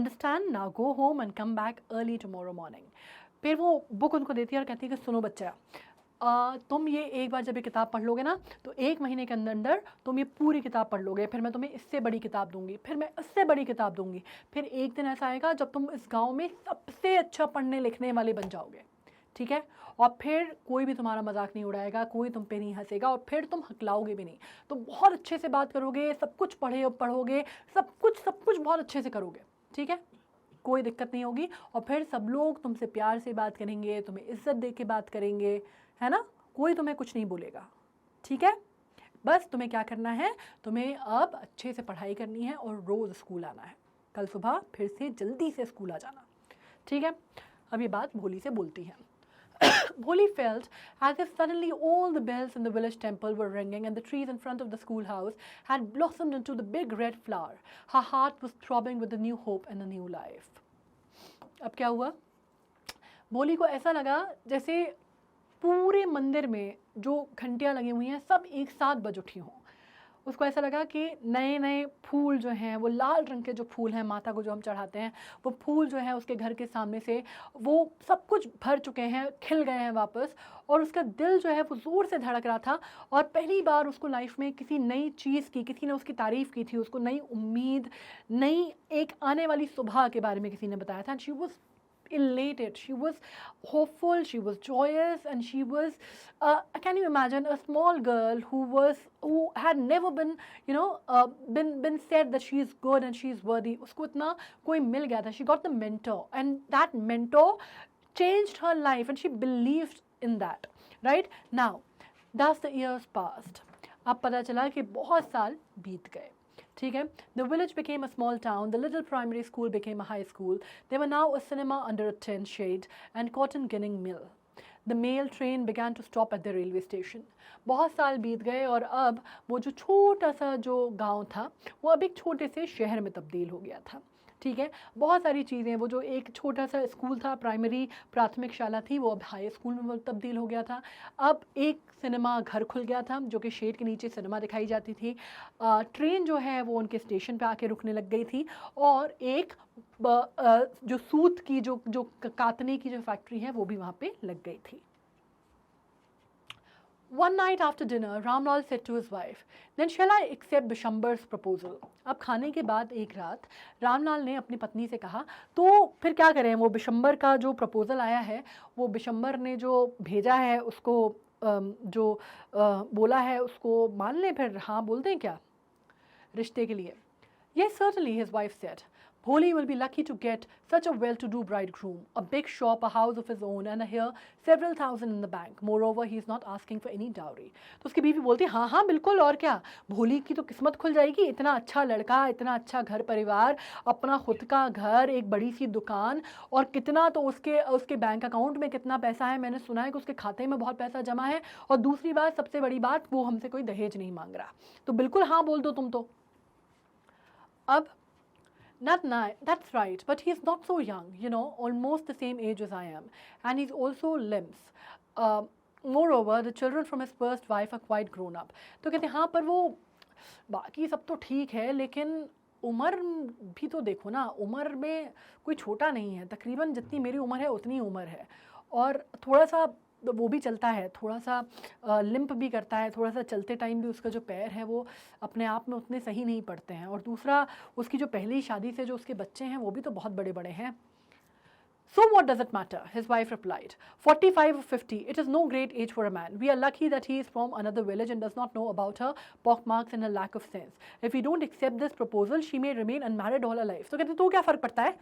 Understand? Now go home and come back early tomorrow morning. फिर वो book उनको देती है और कहती है कि सुनो बच्चा, तुम ये एक बार जब ये किताब पढ़ लोगे ना तो 1 महीने के अंदर तुम ये पूरी किताब पढ़ लोगे. फिर मैं तुम्हें इससे बड़ी किताब दूंगी, फिर मैं इससे बड़ी किताब दूंगी. फिर एक दिन ऐसा आएगा जब तुम इस गांव में सबसे अच्छा पढ़ने लिखने वाले बन जाओगे. ठीक है. और फिर कोई भी तुम्हारा मजाक नहीं उड़ाएगा, कोई तुम पे नहीं हंसेगा और फिर तुम हकलाओगे भी नहीं. तो बहुत अच्छे से बात करोगे, सब कुछ पढ़ोगे, सब कुछ बहुत अच्छे से करोगे. ठीक है. कोई दिक्कत नहीं होगी और फिर सब लोग तुमसे प्यार से बात करेंगे, तुम्हें इज्जत दे के बात करेंगे, है ना. कोई तुम्हें कुछ नहीं बोलेगा. ठीक है. बस तुम्हें क्या करना है, तुम्हें अब अच्छे से पढ़ाई करनी है और रोज़ स्कूल आना है. कल सुबह फिर से जल्दी से स्कूल आ जाना. ठीक है. अब ये बात भोली से बोलती है. Bholi felt as if suddenly all the bells in the village temple were ringing and the trees in front of the schoolhouse had blossomed into the big red flower. Her heart was throbbing with a new hope and a new life. अब क्या हुआ, भोली को ऐसा लगा जैसे पूरे मंदिर में जो घंटियाँ लगी हुई हैं सब एक साथ बज उठी हों. उसको ऐसा लगा कि नए नए फूल जो हैं, वो लाल रंग के जो फूल हैं माता को जो हम चढ़ाते हैं, वो फूल जो है उसके घर के सामने से वो सब कुछ भर चुके हैं, खिल गए हैं वापस. और उसका दिल जो है वो ज़ोर से धड़क रहा था और पहली बार उसको लाइफ में किसी नई चीज़ की, किसी ने उसकी तारीफ़ की थी, उसको नई उम्मीद, नई एक आने वाली सुबह के बारे में किसी ने बताया था. And she was elated, she was hopeful, she was joyous, and she was can you imagine a small girl who had never been been said that she is good and she is worthy. Usko itna koi mil gaya tha. She got the mentor and that mentor changed her life and she believed in that. Right now, thus the years passed. अब पता चला कि बहुत साल बीत गए. ठीक है. The village became a small town. The little primary school became a high school. There were now a cinema under a tin shade and cotton ginning mill. The mail train began to stop at the railway station. बहुत साल बीत गए और अब वो जो छोटा सा जो गांव था वो अब एक छोटे से शहर में तब्दील हो गया था. ठीक है. बहुत सारी चीज़ें, वो जो एक छोटा सा स्कूल था, प्राइमरी प्राथमिक शाला थी, वो अब हाई स्कूल में तब्दील हो गया था. अब एक सिनेमा घर खुल गया था जो कि शेड के नीचे सिनेमा दिखाई जाती थी. ट्रेन जो है वो उनके स्टेशन पे आके रुकने लग गई थी और एक जो सूत की जो कातने की जो फैक्ट्री है वो भी वहाँ पे लग गई थी. One night after dinner, Ramlal said to his wife, "Then shall I accept Bishambar's proposal?" अब खाने के बाद एक रात रामलाल ने अपनी पत्नी से कहा, तो फिर क्या करें, वो बिशंबर का जो प्रपोज़ल आया है, वो बिशंबर ने जो भेजा है उसको जो बोला है उसको मान लें, फिर हाँ बोल दें क्या रिश्ते के लिए. Yes, certainly, his wife said. Bholi will be lucky to get such a well-to-do bridegroom, a big shop, a house of his own, and here several thousand in the bank. Moreover, he is not asking for any dowry. तो उसकी बीवी बोलती है, हाँ हाँ बिल्कुल, और क्या, भोली की तो किस्मत खुल जाएगी. इतना अच्छा लड़का, इतना अच्छा घर परिवार, अपना खुद का घर, एक बड़ी सी दुकान, और कितना तो उसके बैंक अकाउंट में कितना पैसा है. मैंने सुना है कि उसके खाते में बहुत पैसा जमा है. और दूसरी बात, सबसे बड़ी बात, वो हमसे कोई दहेज नहीं मांग रहा. तो बिल्कुल हाँ बोल दो तुम तो. अब that's right, but he's not so young, almost the same age as I am, and he's also limbs. Moreover, the children from his first wife are quite grown up. तो कहते हैं हाँ, पर वो बाकी सब तो ठीक है, लेकिन उम्र भी तो देखो ना, उम्र में कोई छोटा नहीं है, तकरीबन जितनी मेरी उम्र है उतनी उम्र है, और थोड़ा सा वो भी चलता है, थोड़ा सा लिम्प भी करता है, थोड़ा सा चलते टाइम भी उसका जो पैर है वो अपने आप में उतने सही नहीं पड़ते हैं, और दूसरा उसकी जो पहली शादी से जो उसके बच्चे हैं वो भी तो बहुत बड़े बड़े हैं. So what does it matter? His wife replied, 45 or 50, it is no great age for a man. We are lucky that he is from another village and does not know about her pockmarks and her lack of sense. If we don't accept this proposal, she may remain unmarried all her life. तो कहते तो क्या फ़र्क पड़ता है?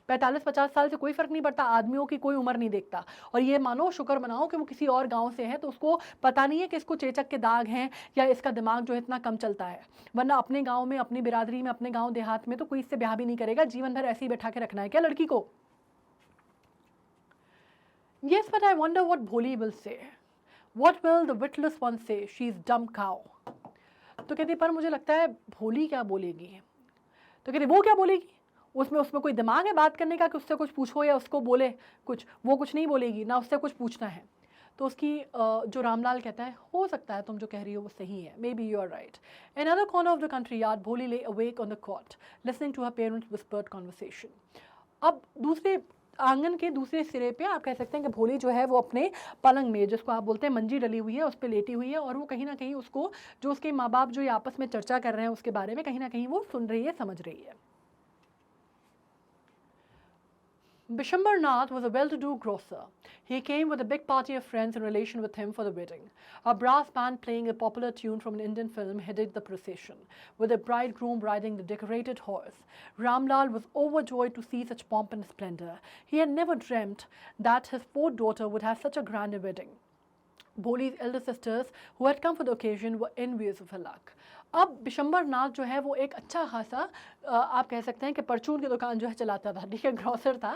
45-50 साल से कोई फ़र्क नहीं पड़ता, आदमियों की कोई उम्र नहीं देखता। और ये मानो, शुक्र मनाओ कि वो किसी और गांव से है, तो उसको पता नहीं है कि इसको चेचक के दाग हैं या इसका दिमाग जो है इतना कम चलता है। वरना अपने गाँव में, अपनी बिरादरी में, अपने गाँव देहात में तो कोई इससे ब्याह भी नहीं करेगा। जीवन भर ऐसे ही बैठा के रखना है क्या लड़की को? Yes, but I wonder what Bholi will say. What will the witless one say? She's dumb cow. तो कहती पर मुझे लगता है भोली क्या बोलेगी। तो कहती वो क्या बोलेगी? उसमें कोई दिमाग है बात करने का कि उससे कुछ पूछो या उसको बोले कुछ? वो कुछ नहीं बोलेगी, ना उससे कुछ पूछना है। तो उसकी जो रामलाल कहता है, हो सकता है तुम जो कह रही हो वो सही है, may be you are right. In other corner of the courtyard, Bholi lay awake on the cot listening to her parents whispered conversation. अब दूसरे आंगन के दूसरे सिरे पे आप कह सकते हैं कि भोली जो है वो अपने पलंग में, जिसको आप बोलते हैं मंजी डली हुई है, उस पर लेटी हुई है और वो कहीं ना कहीं उसको, जो उसके माँ बाप जो ये आपस में चर्चा कर रहे हैं उसके बारे में, कहीं ना कहीं वो सुन रही है, समझ रही है। Bishambar Nath was a well-to-do grocer. He came with a big party of friends in relation with him for the wedding. A brass band playing a popular tune from an Indian film headed the procession, with the bridegroom riding the decorated horse. Ramlal was overjoyed to see such pomp and splendor. He had never dreamt that his fourth daughter would have such a grand wedding. Bholi's elder sisters, who had come for the occasion, were envious of her luck. अब बिशंबर नाथ जो है वो एक अच्छा खासा आप कह सकते हैं कि परचून की दुकान जो है चलाता था, ठीक है, ग्रॉसर था।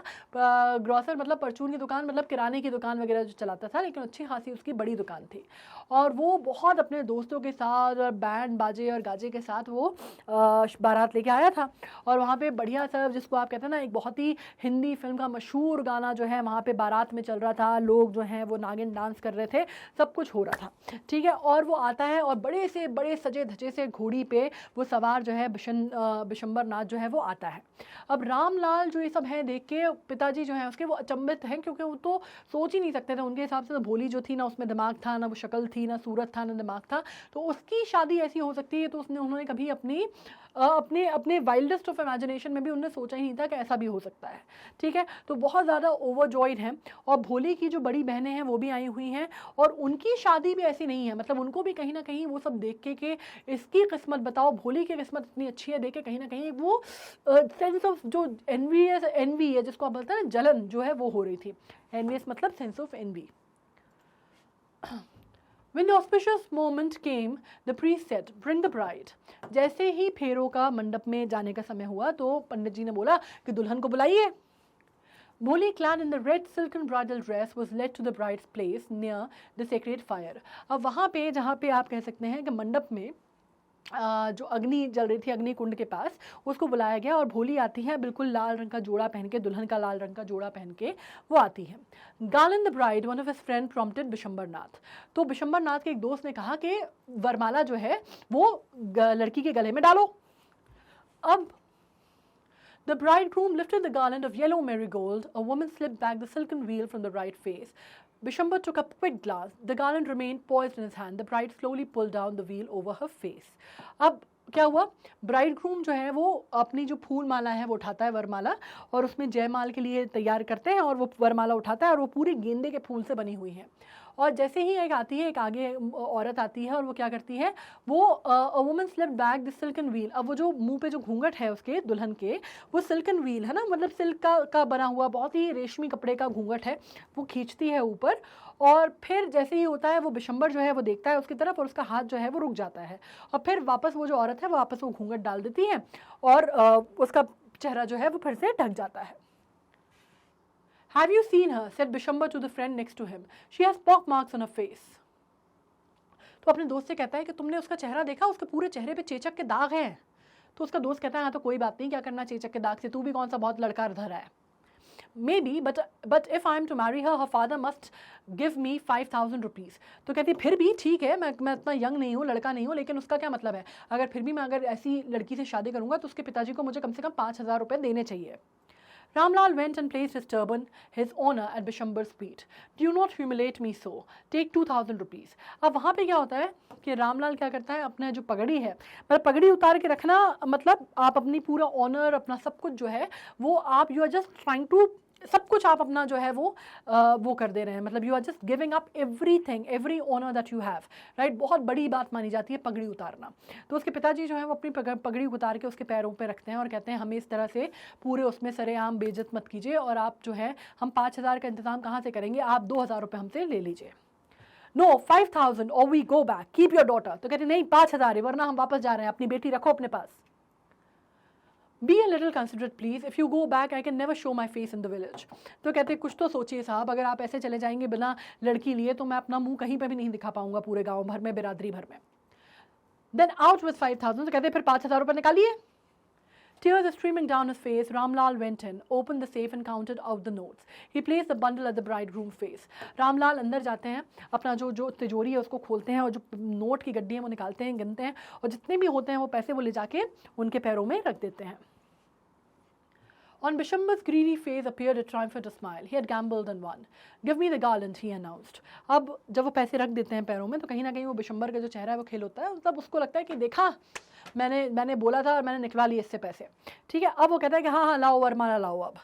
ग्रॉसर मतलब परचून की दुकान, मतलब किराने की दुकान वगैरह जो चलाता था, लेकिन अच्छी खासी उसकी बड़ी दुकान थी। और वो बहुत अपने दोस्तों के साथ और बैंड बाजे और गाजे के साथ वो बारात लेके आया था। और वहाँ पे बढ़िया सा, जिसको आप कहते हैं ना, एक बहुत ही हिंदी फिल्म का मशहूर गाना जो है वहाँ पे बारात में चल रहा था, लोग जो हैं वो नागिन डांस कर रहे थे, सब कुछ हो रहा था, ठीक है। और वो आता है और बड़े से बड़े सजे धजे से घोड़ी पे वो सवार जो है बिशंबर नाथ जो है वो आता है। अब रामलाल जो ये सब है देख के पिताजी जो है उसके वो अचंभित हैं, क्योंकि वो तो सोच ही नहीं सकते थे। उनके हिसाब से तो भोली जो थी ना उसमें दिमाग था, ना वो शक्ल थी, ना सूरत था, ना दिमाग था, तो उसकी शादी ऐसी हो सकती है। तो उन्होंने कभी अपने वाइल्डेस्ट ऑफ इमेजिनेशन में भी उन्होंने सोचा ही नहीं था कि ऐसा भी हो सकता है, ठीक है। तो बहुत ज़्यादा ओवरजॉयड हैं। और भोली की जो बड़ी बहनें हैं वो भी आई हुई हैं और उनकी शादी भी ऐसी नहीं है, मतलब उनको भी कहीं ना कहीं वो सब देख के कि इसकी किस्मत, बताओ भोली की किस्मत इतनी अच्छी है, देख के कहीं ना कहीं वो सेंस ऑफ जो एनवी है, जिसको आप बोलते हैं ना, जलन जो है वो हो रही थी। एनवीएस मतलब sense of envy. When the auspicious moment came, the priest said, "Bring the bride." जैसे ही फेरों का मंडप में जाने का समय हुआ तो पंडित जी ने बोला कि दुल्हन को बुलाइए। Bholi, clad in the red silken bridal dress, was led to the bride's place near the sacred fire. अब वहाँ पे, जहाँ पे आप कह सकते हैं कि मंडप में जो अग्नि जल रही थी, अग्नि कुंड के पास, उसको बुलाया गया। और भोली आती है बिल्कुल लाल रंग का जोड़ा पहन के, दुल्हन का लाल रंग का जोड़ा पहन के वो आती है। Garland the bride, one of his friend prompted Bishambar Nath. तो बिशंबर नाथ के एक दोस्त ने कहा कि वरमाला जो है वो लड़की के गले में डालो। अब the bridegroom lifted the garland of yellow marigold. A woman slipped back the silken veil from the bride's face. Bishambar took up quick glass. The garland remained poised in his hand. The bride slowly pulled down the veil over her face. अब क्या हुआ, bridegroom जो है वो अपनी जो फूल माला है वो उठाता है, वरमाला, और उसमें जयमाल के लिए तैयार करते हैं, और वो वरमाला उठाता है और वो पूरी गेंदे के फूल से बनी हुई है। और जैसे ही एक आती है, एक आगे औरत आती है और वो क्या करती है, वो a woman slipped back the silken wheel. अब वो जो मुंह पे जो घूंघट है उसके दुल्हन के, वो सिल्कन व्हील है ना, मतलब सिल्क का बना हुआ बहुत ही रेशमी कपड़े का घूंघट है, वो खींचती है ऊपर। और फिर जैसे ही होता है वो बिशंबर जो है वो देखता है उसकी तरफ और उसका हाथ जो है वो रुक जाता है। और फिर वापस वो जो औरत है वो वापस वो घूंघट डाल देती है और उसका चेहरा जो है वो फिर से ढक जाता है। Have you seen her? said Bishambar to the friend next to him. She has pock marks on her face. तो अपने दोस्त से कहता है कि तुमने उसका चेहरा देखा, उसके पूरे चेहरे पे चेचक के दाग हैं। तो उसका दोस्त कहता है हाँ तो कोई बात नहीं, क्या करना चेचक के दाग से, तू भी कौन सा बहुत लड़का धरा है। Maybe, but if I am to marry her, her father must give me 5,000 rupees. तो कहती फिर भी ठीक है, मैं इतना यंग नहीं हूँ, लड़का नहीं हूँ, लेकिन उसका क्या मतलब है, अगर फिर भी मैं अगर ऐसी लड़की से शादी करूँगा तो उसके पिताजी को मुझे कम से कम 5,000 रुपये देने चाहिए। Ramlal went and placed his turban, his honor, at Bishambar's feet. Do not humiliate me so. Take 2,000 rupees. अब वहाँ पे क्या होता है कि रामलाल क्या करता है, अपना जो पगड़ी है, मतलब पगड़ी उतार के रखना, मतलब आप अपनी पूरा ऑनर, अपना सब कुछ जो है वो आप, you are just trying to सब कुछ आप अपना जो है वो कर दे रहे हैं, मतलब you are just giving up everything, every honour that you have, right. बहुत बड़ी बात मानी जाती है पगड़ी उतारना। तो उसके पिताजी जो है वो अपनी पगड़ी उतार के उसके पैरों पे रखते हैं और कहते हैं हमें इस तरह से पूरे उसमें सरेआम बेइज्जत मत कीजिए, और आप जो है हम 5,000 का इंतजाम कहाँ से करेंगे, आप 2,000 रुपये हमसे ले लीजिए। नो 5,000 और we go back, keep your daughter. तो कहते नहीं 5,000 है, वरना हम वापस जा रहे हैं, अपनी बेटी रखो अपने पास। Be a little considerate please. If you go back, I can never show my face in the village. तो कहते कुछ तो सोचिए साहब, अगर आप ऐसे चले जाएंगे बिना लड़की लिए तो मैं अपना मुंह कहीं पे भी नहीं दिखा पाऊंगा पूरे गांव भर में, बिरादरी भर में। Then out with 5,000. तो कहते फिर 5,000 रुपये निकालिए। Tears are streaming down his face. Ramlal went in, opened the safe and counted out the notes. He placed the bundle at the bridegroom's face. Ramlal अंदर जाते हैं, अपना जो तिजोरी है उसको खोलते हैं और जो नोट की गड्डी है वो निकालते हैं, गिनते हैं, और जितने भी होते हैं वो पैसे वो ले जाके उनके पैरों में रख देते हैं। On Bishambar's greedy face appeared a triumphant smile. He had gambled and won. Give me the garland, he announced. अब जब वो पैसे रख देते हैं पैरों में तो कहीं ना कहीं वो बिशंबर का जो चेहरा है वो खिल होता है, तब उसको लगता है कि देखा मैंने बोला था और मैंने निकलवा लिए इससे पैसे, ठीक है। अब वो कहता है कि हाँ लाओ वरमाला लाओ अब।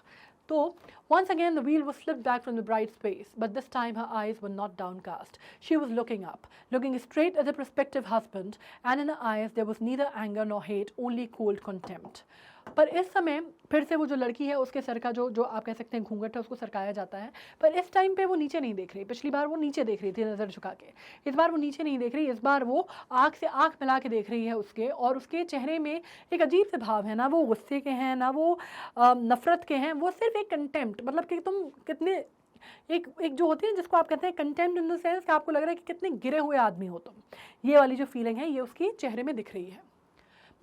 तो once again the wheel was slipped back from the bride's face, but this time her eyes were not downcast. She was looking up, looking straight at the prospective husband, and in her eyes there was neither anger nor hate, only cold contempt. पर इस समय फिर से वो जो लड़की है उसके सर का जो आप कह सकते हैं घूंघट है उसको सरकाया जाता है, पर इस टाइम पे वो नीचे नहीं देख रही। पिछली बार वो नीचे देख रही थी नज़र झुका के, इस बार वो नीचे नहीं देख रही, इस बार वो आँख से आँख मिला के देख रही है उसके, और उसके चेहरे में एक अजीब से भाव है, ना वो गुस्से के हैं ना वो नफ़रत के हैं, वो सिर्फ एक कंटेम्प्ट, मतलब कि तुम कितने एक जो होती है जिसको आप कहते हैं कंटेम्प्ट इन द सेंस कि आपको लग रहा है कि कितने गिरे हुए आदमी हो तुम, ये वाली जो फीलिंग है ये उसके चेहरे में दिख रही है।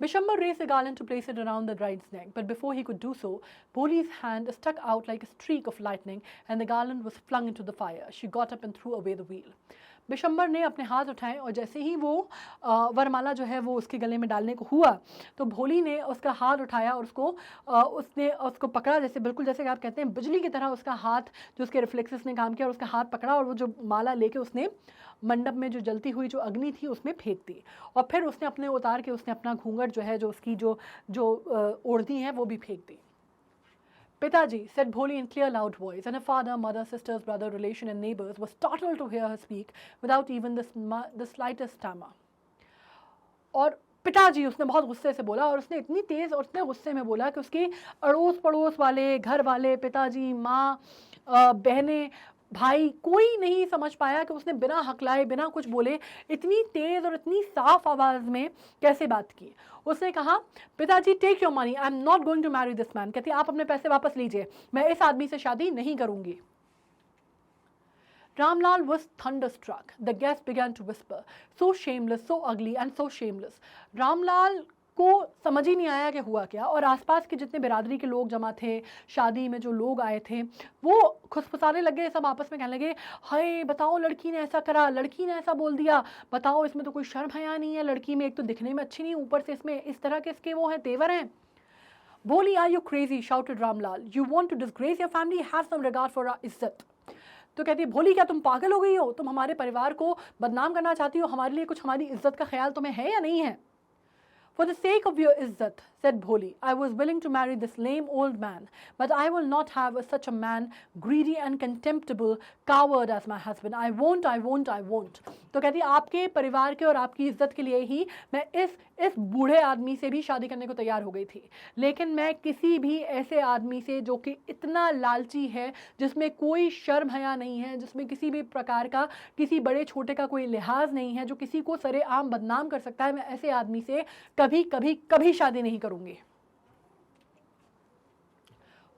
Bishambar raised the garland to place it around the bride's neck, but before he could do so, Bholi's hand stuck out like a streak of lightning and the garland was flung into the fire. She got up and threw away the wheel. Bishambar ने अपने हाथ उठाए और जैसे ही वो वरमाला जो है वो उसके गले में डालने को हुआ तो भोली ने उसका हाथ उठाया और उसने उसको पकड़ा, जैसे बिल्कुल जैसे आप कहते हैं बिजली की तरह उसका हाथ जो उसके रिफ्लेक्सेस ने काम किया, और उसका हाथ पकड़ा और वो जो माला लेके उसने मंडप में जो जलती हुई जो अग्नि थी उसमें फेंक दी, और फिर उसने अपने उतार के उसने अपना घूंघट जो है जो उसकी जो ओढ़नी है वो भी फेंक दी। Pitaji, said Bholi in clear loud voice, and her father, mother, sisters, brother, relation and neighbors were startled to hear her speak without even the slightest stammer. और पिताजी उसने बहुत गुस्से से बोला, और उसने इतनी तेज़ और इतने गुस्से में बोला कि उसके अड़ोस पड़ोस वाले, घर वाले, पिताजी, माँ, बहनें, भाई, कोई नहीं समझ पाया कि उसने बिना हकलाए बिना कुछ बोले इतनी तेज़ और इतनी साफ आवाज़ में कैसे बात की। उसने कहा पिताजी take your money, I am not going to marry this man. कहती आप अपने पैसे वापस लीजिए, मैं इस आदमी से शादी नहीं करूंगी। Ramlal was thunderstruck. The guests began to whisper, so shameless, so ugly and so shameless. Ramlal को समझ ही नहीं आया कि हुआ क्या, और आसपास के जितने बिरादरी के लोग जमा थे, शादी में जो लोग आए थे, वो खुसफुसाने लगे, सब आपस में कहने लगे हाय बताओ लड़की ने ऐसा करा, लड़की ने ऐसा बोल दिया, बताओ इसमें तो कोई शर्म हया नहीं है लड़की में, एक तो दिखने में अच्छी नहीं, ऊपर से इसमें इस तरह के इसके वो हैं तेवर हैं। Bholi, are you crazy? shouted Ramlal. You want to disgrace your family? Have some regard for our इज्जत। तो कहती है भोली क्या तुम पागल हो गई हो, तुम हमारे परिवार को बदनाम करना चाहती हो, हमारे लिए कुछ हमारी इज्जत का ख्याल तुम्हें है या नहीं है। For the sake of your izzat, said Bholi, I was willing to marry this lame old man, but I will not have such a man, greedy and contemptible, coward as my husband. I won't, I won't, I won't. तो कहती है आपके परिवार के और आपकी इज्जत के लिए ही मैं इस बूढ़े आदमी से भी शादी करने को तैयार हो गई थी, लेकिन मैं किसी भी ऐसे आदमी से जो कि इतना लालची है, जिसमें कोई शर्म हया नहीं है, जिसमें किसी भी प्रकार का किसी बड़े छोटे का कोई लिहाज नहीं है, जो किसी को सरेआम बदनाम कर सकता है, मैं ऐसे आदमी से कभी कभी कभी शादी नहीं करूंगी।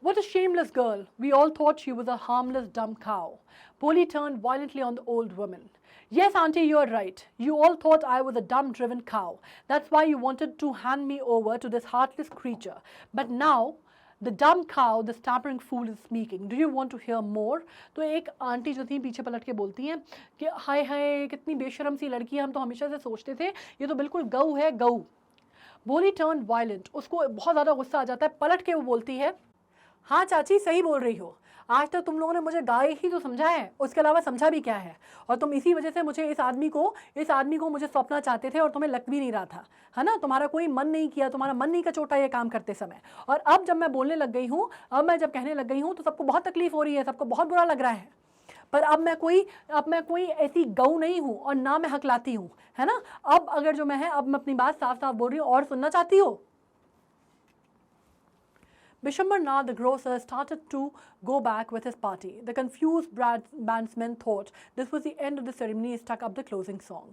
What a shameless girl. We all thought she was a harmless dumb cow. Bholi turned violently on the old woman. Yes, auntie, you are right. You all thought I was a dumb driven cow. That's why you wanted to hand me over to this heartless creature. But now the dumb cow, the stammering fool is speaking. Do you want to hear more? तो एक aunty जो थी पीछे पलट के बोलती हैं कि हाय हाय कितनी बेशरम सी लड़की है, हम तो हमेशा से सोचते थे ये तो बिल्कुल गऊ है, गऊ। Bholi turned violent. उसको बहुत ज़्यादा गुस्सा आ जाता है, पलट के वो बोलती है हाँ चाची सही बोल रही हो, आज तक तुम लोगों ने मुझे गाय ही तो समझा है, उसके अलावा समझा भी क्या है। और तुम इसी वजह से मुझे इस आदमी को मुझे सौंपना चाहते थे और तुम्हें लग भी नहीं रहा था, है ना। तुम्हारा कोई मन नहीं किया, तुम्हारा मन नहीं कचोटा ये काम करते समय। और अब जब मैं बोलने लग गई हूँ, अब मैं जब कहने लग गई हूँ तो सबको बहुत तकलीफ हो रही है, सबको बहुत बुरा लग रहा है। पर अब मैं कोई ऐसी गऊ नहीं हूँ और ना मैं हकलाती हूँ, है ना। अब अगर जो मैं है, अब मैं अपनी बात साफ साफ बोल रही हूँ और सुनना चाहती हो। Bishambar Nath, the grocer, started to go back with his party. The confused bandsmen thought this was the end of the ceremony and stuck up the closing song.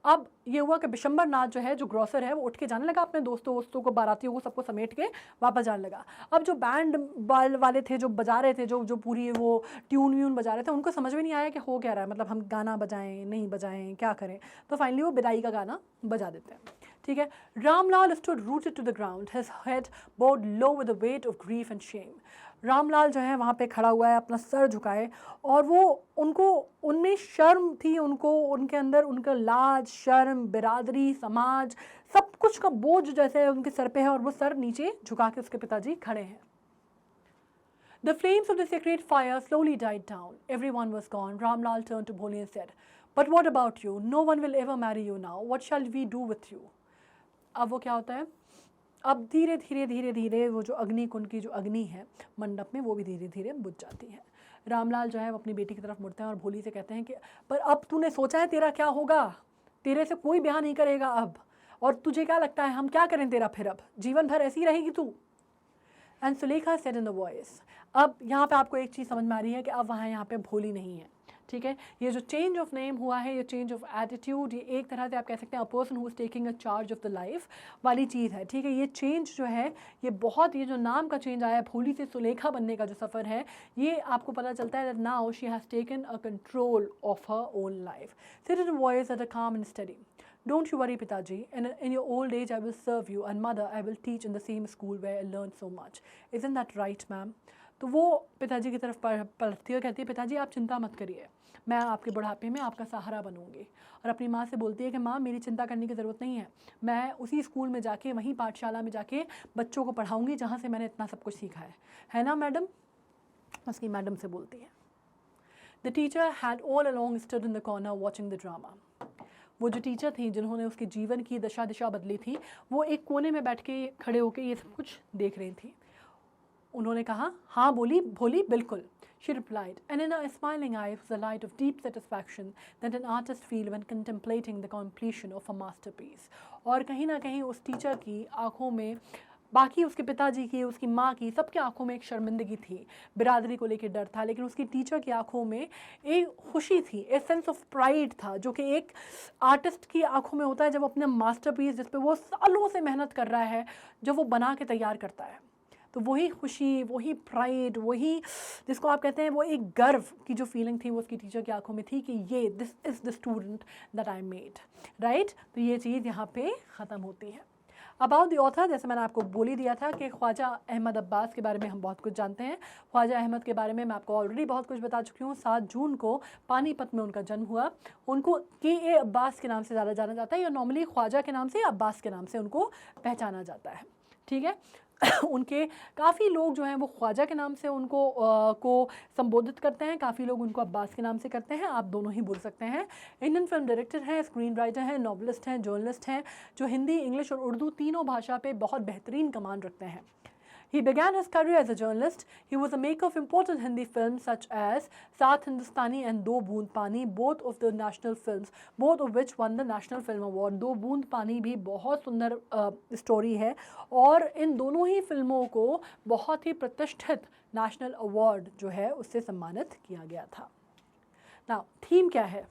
अब ये हुआ कि बिशंबर नाथ जो है, जो ग्रोसर है, वो उठ के जाने लगा, अपने दोस्तों को, बारातियों को, सबको समेट के वापस जाने लगा। अब जो बैंड वाले थे, जो बजा रहे थे, जो पूरी वो ट्यून व्यून बजा रहे थे, उनको समझ में नहीं आया कि हो क्या रहा है, मतलब हम गाना बजाएं नहीं बजाएं, क्या करें। तो फाइनली वो विदाई का गाना बजा देते हैं, ठीक है। Ramlal stood rooted to the ground, his head bowed low with the weight of grief and shame. Ramlal जो है वहाँ पे खड़ा हुआ है, अपना सर झुकाए, और वो उनमें शर्म थी, उनके अंदर उनका लाज, शर्म, बिरादरी, समाज, सब कुछ का बोझ जैसे उनके सर पे है, और वो सर नीचे झुका के उसके पिताजी खड़े हैं। The flames of the sacred fire slowly died down. Everyone was gone. Ramlal turned to Bholi and said, "But what about you? No one will ever marry you now. What shall we do with you?" अब वो क्या होता है, अब धीरे धीरे वो जो अग्नि कुंड की जो अग्नि है मंडप में, वो भी धीरे धीरे बुझ जाती है। रामलाल जो है वो अपनी बेटी की तरफ मुड़ते हैं और भोली से कहते हैं कि पर अब तूने सोचा है तेरा क्या होगा? तेरे से कोई ब्याह नहीं करेगा अब, और तुझे क्या लगता है हम क्या करें तेरा फिर? अब जीवन भर ऐसी रहेगी तू। And Sulekha said in the voice. अब यहाँ पे आपको एक चीज़ समझ में आ रही है कि अब वहाँ यहाँ पे भोली नहीं है, ठीक है। ये जो चेंज ऑफ नेम हुआ है, ये चेंज ऑफ एटीट्यूड, ये एक तरह से आप कह सकते हैं a person who is taking a charge of the life वाली चीज़ है, ठीक है। ये चेंज जो है, ये जो नाम का चेंज आया है, भोली से सुलेखा बनने का जो सफ़र है, ये आपको पता चलता है that now she has taken a control of her own life. Sit in voice at a calm and study. Don't you worry, Pitaji. In your old age, I will serve you, and mother, I will teach in the same school where I learned so much. Isn't that right, ma'am? तो वो पिताजी की तरफ पलटती है और कहती है, पिताजी आप चिंता मत करिए, मैं आपके बुढ़ापे में आपका सहारा बनूंगी। और अपनी माँ से बोलती है कि माँ मेरी चिंता करने की ज़रूरत नहीं है, मैं उसी स्कूल में जाके, वहीं पाठशाला में जाके बच्चों को पढ़ाऊँगी जहाँ से मैंने इतना सब कुछ सीखा है ना मैडम? उसकी मैडम से बोलती है। The teacher had all along stood in the corner watching the drama. वो जो टीचर थी जिन्होंने उसके जीवन की दिशा बदली थी, वो एक कोने में बैठ के खड़े होकर ये सब कुछ देख रही थी। उन्होंने कहा, हाँ भोली बिल्कुल। She replied, and in her smiling eyes was a light of deep satisfaction that an artist feels when contemplating the completion of a masterpiece. और कहीं ना कहीं उस टीचर की आंखों में, बाकी उसके पिताजी की, उसकी माँ की, सबके आंखों में एक शर्मिंदगी थी, बिरादरी को लेकर डर था, लेकिन उसकी टीचर की आंखों में एक खुशी थी, एक सेंस ऑफ प्राइड था, जो कि एक आर्टिस्ट की आंखों में होता है जब वो अपने मास्टरपीस, जिस पे वो सालों से मेहनत कर रहा है, जब वो बना के तैयार करता है। तो वही खुशी, वही प्राइड, वही जिसको आप कहते हैं वो एक गर्व की जो फीलिंग थी, वो उसकी टीचर की आंखों में थी कि ये this is the student that I made, right. तो ये चीज़ यहाँ पे ख़त्म होती है। अबाउट द ऑथर, जैसे मैंने आपको बोल ही दिया था कि ख्वाजा अहमद अब्बास के बारे में हम बहुत कुछ जानते हैं। ख्वाजा अहमद के बारे में मैं आपको ऑलरेडी बहुत कुछ बता चुकी हूँ। 7 जून को पानीपत में उनका जन्म हुआ। उनको के अब्बास के नाम से ज़्यादा जाना जाता है, या नॉर्मली ख्वाजा के नाम से या अब्बास के नाम से उनको पहचाना जाता है, ठीक है। उनके काफ़ी लोग जो हैं वो ख्वाजा के नाम से उनको को संबोधित करते हैं, काफ़ी लोग उनको अब्बास के नाम से करते हैं, आप दोनों ही बोल सकते हैं। इंडियन फिल्म डायरेक्टर हैं, स्क्रीन राइटर हैं, नॉवलिस्ट हैं, जर्नलिस्ट हैं, जो हिंदी, इंग्लिश और उर्दू तीनों भाषा पे बहुत बेहतरीन कमांड रखते हैं। He began his career as a journalist. He was a maker of important Hindi films such as Saath Hindustani and Do Boond Pani, both of the national films, both of which won the National Film Award. Do Boond Pani भी बहुत सुंदर story है, और इन दोनों ही फिल्मों को बहुत ही प्रतिष्ठित नेशनल अवार्ड जो है उससे सम्मानित किया गया था। नाउ थीम क्या है?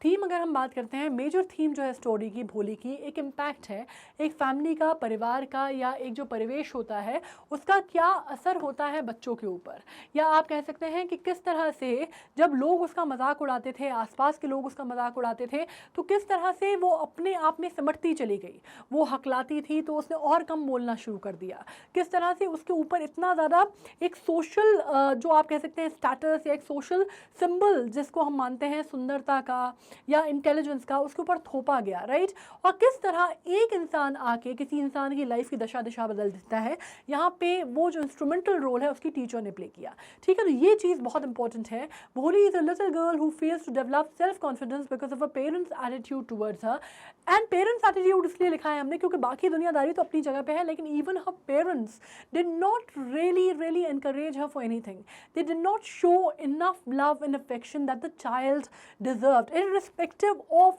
थीम अगर हम बात करते हैं, मेजर थीम जो है स्टोरी की, भोली की, एक इम्पैक्ट है, एक फैमिली का, परिवार का, या एक जो परिवेश होता है उसका क्या असर होता है बच्चों के ऊपर, या आप कह सकते हैं कि किस तरह से जब लोग उसका मजाक उड़ाते थे, आसपास के लोग उसका मजाक उड़ाते थे, तो किस तरह से वो अपने आप में सिमटती चली गई। वो हकलाती थी तो उसने और कम बोलना शुरू कर दिया। किस तरह से उसके ऊपर इतना ज़्यादा एक सोशल जो आप कह सकते हैं स्टेटस, या एक सोशल सिंबल जिसको हम मानते हैं सुंदरता का, या इंटेलिजेंस का उसके ऊपर थोपा गया, राइट। और किस तरह एक इंसान आके किसी इंसान की लाइफ की दिशा बदल देता है, यहाँ पे वो जो इंस्ट्रूमेंटल रोल है उसकी टीचर ने प्ले किया, ठीक है। तो ये चीज़ बहुत इंपॉर्टेंट है। Bholi is a little girl who fails to develop self confidence because of a parents attitude towards her. And parents attitude इसलिए लिखा है हमने क्योंकि बाकी दुनियादारी तो अपनी जगह पे है, लेकिन even her parents did not really encourage her for anything. They did not show enough love and affection that the child deserved, irrespective of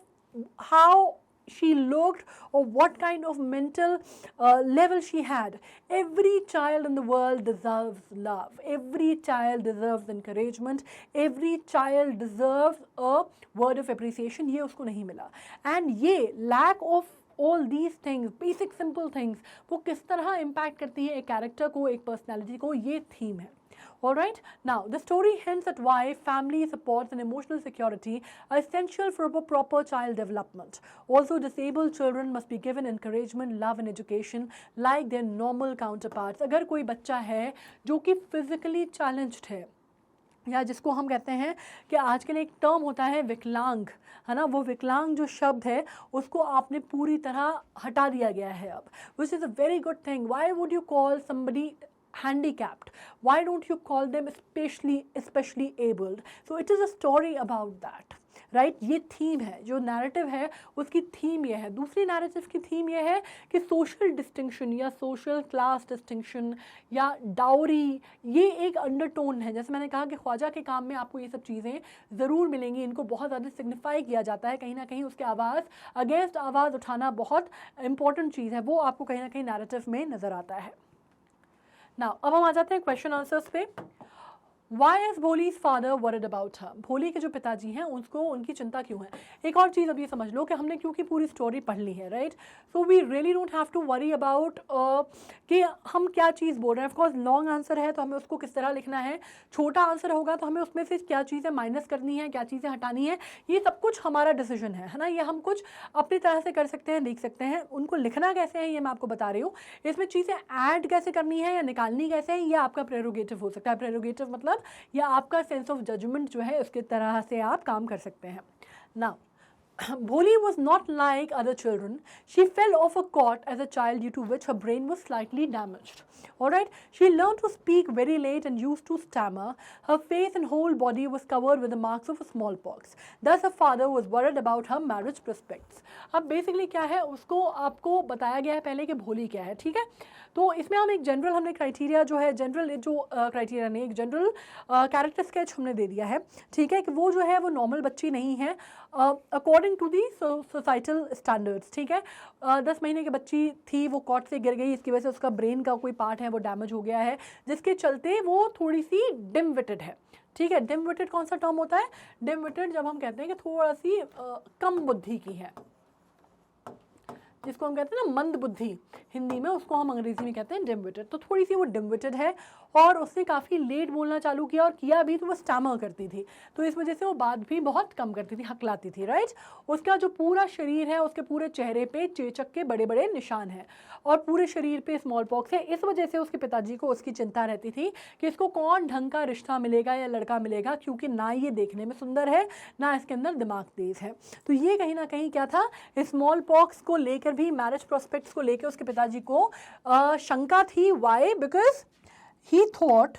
how she looked or what kind of mental level she had. Every child in the world deserves love. Every child deserves encouragement. Every child deserves a word of appreciation. ये उसको नहीं मिला, and ये lack of all these things, basic simple things, वो किस तरह impact करती है एक character को, एक personality को, ये theme है। Alright, now the story hints at why family supports and emotional security are essential for a proper child development. Also, disabled children must be given encouragement, love and education like their normal counterparts. अगर कोई बच्चा है जो कि physically challenged है, या जिसको हम कहते हैं कि आजकल एक टर्म होता है विकलांग, है ना, वो विकलांग जो शब्द है उसको आपने पूरी तरह हटा दिया गया है अब, which is a very good thing. Why would you call somebody handicapped? Why don't you call them especially abled? So it is a story about that, right. ये थीम है, जो नैरेटिव है उसकी थीम ये है। दूसरी नैरेटिव की theme ये है कि सोशल डिस्टिंक्शन या सोशल क्लास डिस्टिंक्शन या डाउरी, ये एक अंडरटोन है। जैसे मैंने कहा कि ख्वाजा के काम में आपको ये सब चीज़ें ज़रूर मिलेंगी, इनको बहुत ज़्यादा सिग्निफाई किया जाता है, कहीं ना कहीं उसके आवाज़ अगेंस्ट आवाज़ उठाना बहुत इंपॉर्टेंट चीज़ है, वो आपको कहीं ना कहीं नैरेटिव में नज़र आता है। नाउ अब हम आ जाते हैं क्वेश्चन आंसर्स पे। Why is भोली's father worried about her? भोली के जो पिताजी हैं उसको उनकी चिंता क्यों है? एक और चीज़ अब ये समझ लो कि हमने क्योंकि पूरी स्टोरी पढ़ ली है, right. So we really don't have to worry about कि हम क्या चीज़ बोल रहे हैं। ऑफकोर्स लॉन्ग आंसर है तो हमें उसको किस तरह लिखना है, छोटा आंसर होगा तो हमें उसमें से क्या चीज़ें माइनस करनी है, क्या चीज़ें हटानी है, ये सब कुछ हमारा डिसीजन है ना। ये हम कुछ अपनी तरह से कर सकते हैं, लिख सकते हैं। उनको लिखना कैसे है ये मैं आपको बता रही हूँ। इसमें चीज़ें ऐड कैसे करनी है या निकालनी कैसे है, ये आपका प्रेरोगेटिव हो सकता है। प्रेरोगेटिव मतलब या आपका सेंस ऑफ जजमेंट जो है उसके तरह से आप काम कर सकते हैं। Now Bholi was not like other children. She fell off a cot as a child due to which her brain was slightly damaged. Alright, she learned to speak very late and used to stammer. Her face and whole body was covered with the marks of a smallpox. Thus, her father was worried about her marriage prospects. अब basically क्या है उसको आपको बताया गया है पहले कि भोली क्या है, ठीक है। तो इसमें हम एक जनरल हमने क्राइटेरिया जो है, जनरल जो क्राइटेरिया नहीं, एक जनरल कैरेक्टर स्केच हमने दे दिया है, ठीक है, कि वो जो है वो नॉर्मल बच्ची नहीं है according to the societal standards, ठीक है। 10 महीने की बच्ची थी, वो कॉट से गिर गई, इसकी वजह से उसका ब्रेन का कोई पार्ट है वो डैमेज हो गया है, जिसके चलते वो थोड़ी सी डिम विटेड है, ठीक है। डिम विटेड कौन सा टर्म होता है? डिम विटेड जब हम कहते हैं कि थोड़ा सी कम बुद्धि की है, जिसको हम कहते हैं ना मंद बुद्धि हिंदी में, उसको हम अंग्रेजी में कहते हैं डिम विटेड। तो थोड़ी सी वो डिम विटेड है और उसने काफ़ी लेट बोलना चालू किया और किया भी तो वो स्टैमर करती थी, तो इस वजह से वो बात भी बहुत कम करती थी, हकलाती थी, राइट। उसका जो पूरा शरीर है, उसके पूरे चेहरे पे चेचक के बड़े बड़े निशान हैं और पूरे शरीर पे स्मॉल पॉक्स है। इस वजह से उसके पिताजी को उसकी चिंता रहती थी कि इसको कौन ढंग का रिश्ता मिलेगा या लड़का मिलेगा, क्योंकि ना ये देखने में सुंदर है ना इसके अंदर दिमाग तेज है। तो ये कहीं ना कहीं क्या था, स्मॉल पॉक्स को लेकर भी, मैरिज प्रोस्पेक्ट्स को लेकर उसके पिताजी को शंका थी। Why? Because he thought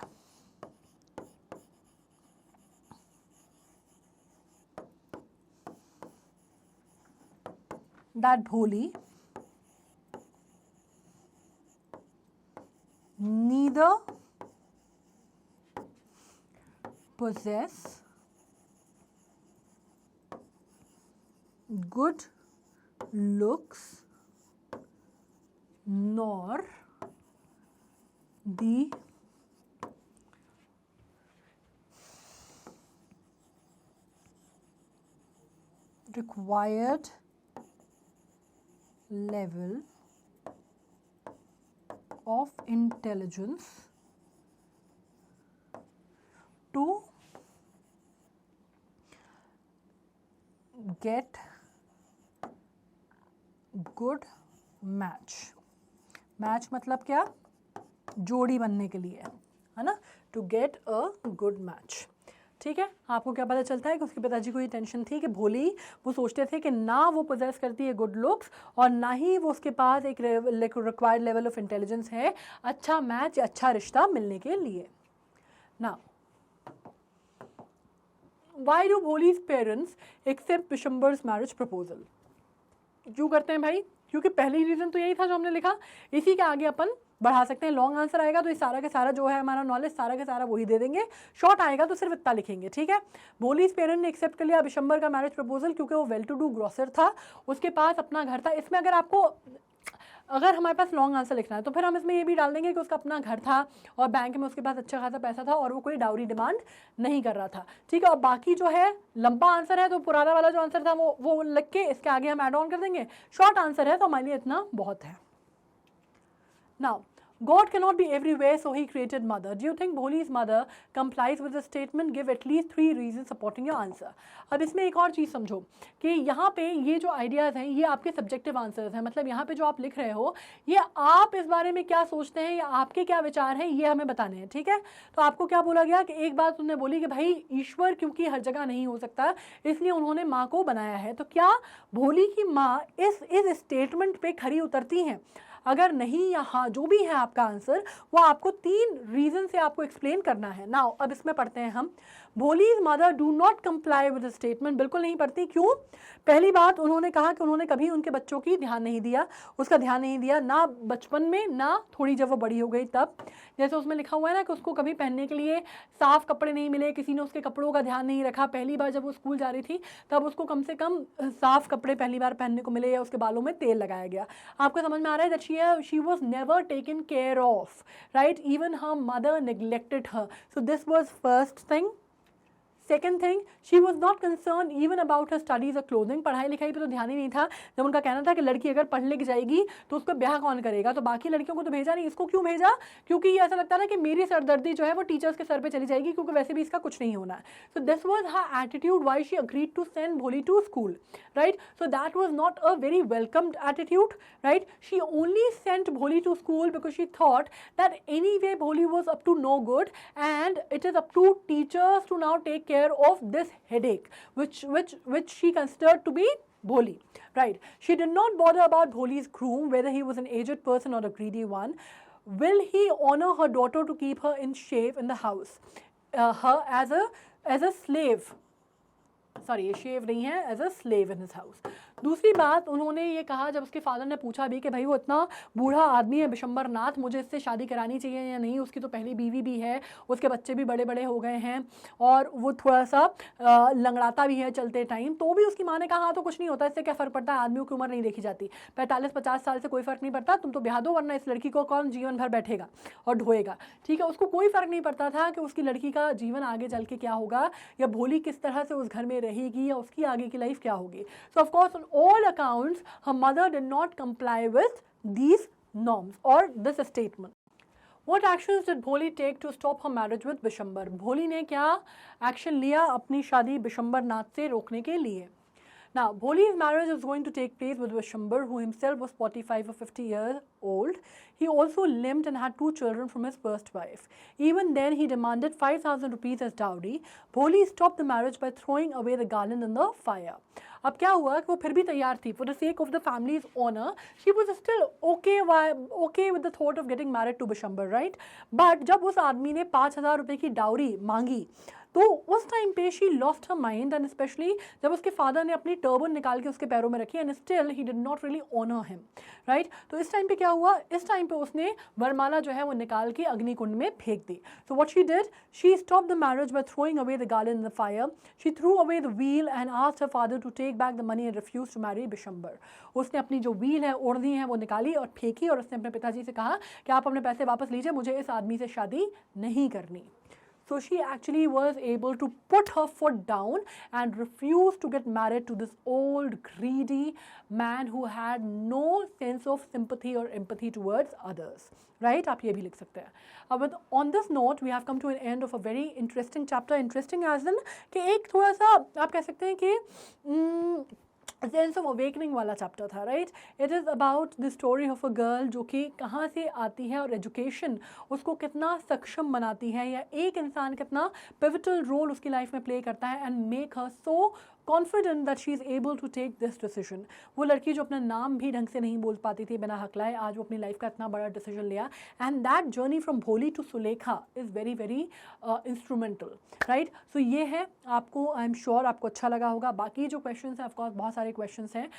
that Bholi neither possess good looks nor the required level of intelligence to get good match. Match मतलब क्या? जोड़ी बनने के लिए, है ना, to get a good match, ठीक है, आपको क्या पता चलता है कि उसके पिताजी को ये टेंशन थी कि भोली वो सोचते थे कि ना वो पोजेस करती है गुड लुक्स और ना ही वो उसके पास एक रिक्वायर्ड लेवल ऑफ इंटेलिजेंस है अच्छा मैच या अच्छा रिश्ता मिलने के लिए। ना why do Bholi's parents accept Bishambar's marriage proposal? क्यों करते हैं भाई? क्योंकि पहली रीज़न तो यही था जो हमने लिखा, इसी के आगे अपन बढ़ा सकते हैं। लॉन्ग आंसर आएगा तो ये सारा का सारा जो है हमारा नॉलेज सारा का सारा वही दे देंगे, शॉर्ट आएगा तो सिर्फ इतना लिखेंगे। ठीक है, भोलीज पेरेंट ने एक्सेप्ट कर लिया बिशंबर का मैरिज प्रपोजल क्योंकि वो वेल टू डू ग्रॉसर था, उसके पास अपना घर था। इसमें अगर हमारे पास लॉन्ग आंसर लिखना है तो फिर हम इसमें ये भी डाल देंगे कि उसका अपना घर था और बैंक में उसके पास अच्छा खासा पैसा था और वो कोई डाउरी डिमांड नहीं कर रहा था। ठीक है, और बाकी जो है लंबा आंसर है तो पुराना वाला जो आंसर था वो लिख के इसके आगे हम ऐड ऑन कर देंगे। शॉर्ट आंसर है तो हमारे लिए इतना बहुत है। Now God cannot be everywhere, so he created mother. Do you think Bholi's mother complies with the statement? Give at least 3 reasons supporting your answer. अब इसमें एक और चीज़ समझो कि यहाँ पे ये जो आइडियाज़ हैं ये आपके सब्जेक्टिव आंसर्स हैं, मतलब यहाँ पे जो आप लिख रहे हो ये आप इस बारे में क्या सोचते हैं या आपके क्या विचार हैं ये हमें बताने हैं। ठीक है, तो आपको क्या बोला गया कि एक बात उन्होंने बोली कि भाई ईश्वर क्योंकि हर जगह नहीं हो सकता इसलिए उन्होंने माँ को बनाया है। तो क्या भोली की माँ इस स्टेटमेंट पे खरी उतरती हैं? अगर नहीं या हाँ जो भी है आपका आंसर वो आपको 3 रीज़न से आपको एक्सप्लेन करना है। नाउ अब इसमें पढ़ते हैं हम। Bholi's mother do not comply with the statement, बिल्कुल नहीं पढ़ती। क्यों? पहली बात उन्होंने कहा कि उन्होंने कभी उनके बच्चों की ध्यान नहीं दिया, उसका ध्यान नहीं दिया, ना बचपन में ना थोड़ी जब वो बड़ी हो गई तब। जैसे उसमें लिखा हुआ है ना कि उसको कभी पहनने के लिए साफ़ कपड़े नहीं मिले, किसी ने उसके कपड़ों का ध्यान नहीं रखा। पहली बार जब वो स्कूल जा रही थी तब उसको कम से कम साफ़ कपड़े पहली बार पहनने को मिले या उसके बालों में तेल लगाया गया। आपको समझ में आ रहा है that she was never taken care of, right? Even her mother neglected her. So this was first thing. Second thing, she was not concern even about her studies और क्लोथिंग, पढ़ाई लिखाई पे तो ध्यान ही नहीं था। जब उनका कहना था कि लड़की अगर पढ़ लिख जाएगी तो उसको ब्याह कौन करेगा, तो बाकी लड़कियों को तो भेजा नहीं, इसको क्यों भेजा? क्योंकि ये ऐसा लगता था कि मेरी सरदर्दी जो है वो टीचर्स के सर पे चली जाएगी क्योंकि वैसे भी इसका कुछ नहीं होना है। So this was her attitude why she agreed to send Bholi to school, right? So that was not a very welcomed attitude, right? She only sent Bholi to school because she thought that anyway Bholi was up to no good and it is up to teachers to now take care of this headache which she considered to be Bholi, right? She did not bother about Bholi's groom, whether he was an aged person or a greedy one. Will he honor her daughter to keep her in shape in the house, her as a slave? Sorry ये shave नहीं है, as a slave in his house. दूसरी बात उन्होंने ये कहा जब उसके फादर ने पूछा भी कि भाई वो इतना बूढ़ा आदमी है बिशंबर नाथ, मुझे इससे शादी करानी चाहिए या नहीं, उसकी तो पहली बीवी भी है, उसके बच्चे भी बड़े बड़े हो गए हैं और वो थोड़ा सा लंगड़ाता भी है चलते टाइम, तो भी उसकी माँ ने कहा हाँ तो कुछ नहीं होता, इससे क्या फ़र्क पड़ता है, आदमियों की उम्र नहीं देखी जाती, 45-50 साल से कोई फ़र्क नहीं पड़ता, तुम तो ब्याह दो वरना इस लड़की को कौन जीवन भर बैठेगा और ढोएगा। ठीक है, उसको कोई फ़र्क नहीं पड़ता था कि उसकी लड़की का जीवन आगे चल के क्या होगा या भोली किस तरह से उस घर में रहेगी या उसकी आगे की लाइफ क्या होगी। सो of course on all accounts her mother did not comply with these norms or this statement. What actions did Bholi take to stop her marriage with Bishambar? भोली ने क्या एक्शन लिया अपनी शादी बिशंबर नाथ से रोकने के लिए? Now, Bholi's marriage is going to take place with Bishambar, who himself was 45 or 50 years old. He also limped and had 2 children from his first wife. Even then, he demanded 5,000 rupees as dowry. Bholi stopped the marriage by throwing away the garland in the fire. अब क्या हुआ कि वो फिर भी तैयार थी for the sake of the family's honor. She was still okay with the thought of getting married to Bishambar, right? But जब उस आदमी ने 5,000 रुपये की डाउरी मांगी तो उस टाइम पे she lost her mind and specially जब उसके फादर ने अपनी टर्बन निकाल के उसके पैरों में रखी and still he did not really honour him, right? तो इस टाइम पे क्या हुआ, इस टाइम पे उसने वरमाला जो है वो निकाल के अग्निकुंड में फेंक दी। So what she did, she stop the marriage by throwing away the garland in the fire. She threw away the wheel and asked her father to take back the money and refused to marry Bishambar. उसने अपनी जो wheel है ओढ़नी है वो निकाली और फेंकी और उसने अपने पिताजी से कहा कि आप अपने पैसे वापस लीजिए, मुझे इस आदमी से शादी नहीं करनी। So she actually was able to put her foot down and refuse to get married to this old greedy man who had no sense of sympathy or empathy towards others. Right? आप ये भी लिख सकते हैं। अब on this note we have come to an end of a very interesting chapter. Interesting as in कि एक थोड़ा सा आप कह सकते हैं कि सेंस ऑफ अवेकनिंग वाला चैप्टर था, right. It is about the story of a girl जो कि कहाँ से आती है और एजुकेशन उसको कितना सक्षम बनाती है, या एक इंसान कितना पिवटल रोल उसकी लाइफ में प्ले करता है and make her so confident that she is able to take this decision. वो लड़की जो अपना नाम भी ढंग से नहीं बोल पाती थी बिना हकलाए, आज वो अपनी लाइफ का इतना बड़ा डिसीजन लिया. And that journey from Bholi to Sulekha is very very instrumental, right. So ये है, आपको आई एम श्योर आपको अच्छा लगा होगा. बाकी जो क्वेश्चंस हैं, ऑफकोर्स बहुत सारे क्वेश्चंस हैं,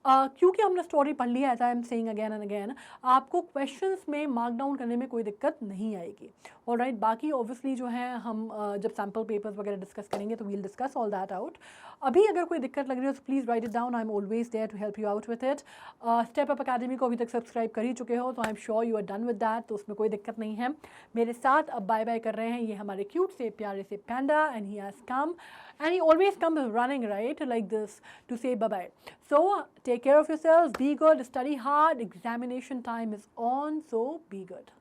क्योंकि हमने स्टोरी पढ़ लिया, as I am saying again and again, आपको क्वेश्चंस में मार्क डाउन करने में कोई दिक्कत नहीं आएगी. और राइट, बाकी ऑब्वियसली जो है हम जब सैम्पल पेपर्स वगैरह डिस्कस करेंगे तो we'll discuss all that out. अभी अगर कोई दिक्कत लग रही है तो please write it down, I am always there to help you out with it. Step Up Academy को अभी तक सब्सक्राइब कर ही चुके हो तो I am sure you are done with that, तो उसमें कोई दिक्कत नहीं है. मेरे साथ अब बाय बाय कर रहे हैं ये हमारे क्यूट से प्यारे से panda, and he has come and he always comes running right like this to say bye bye. So take care of yourselves, be good, study hard, examination time is on, so be good.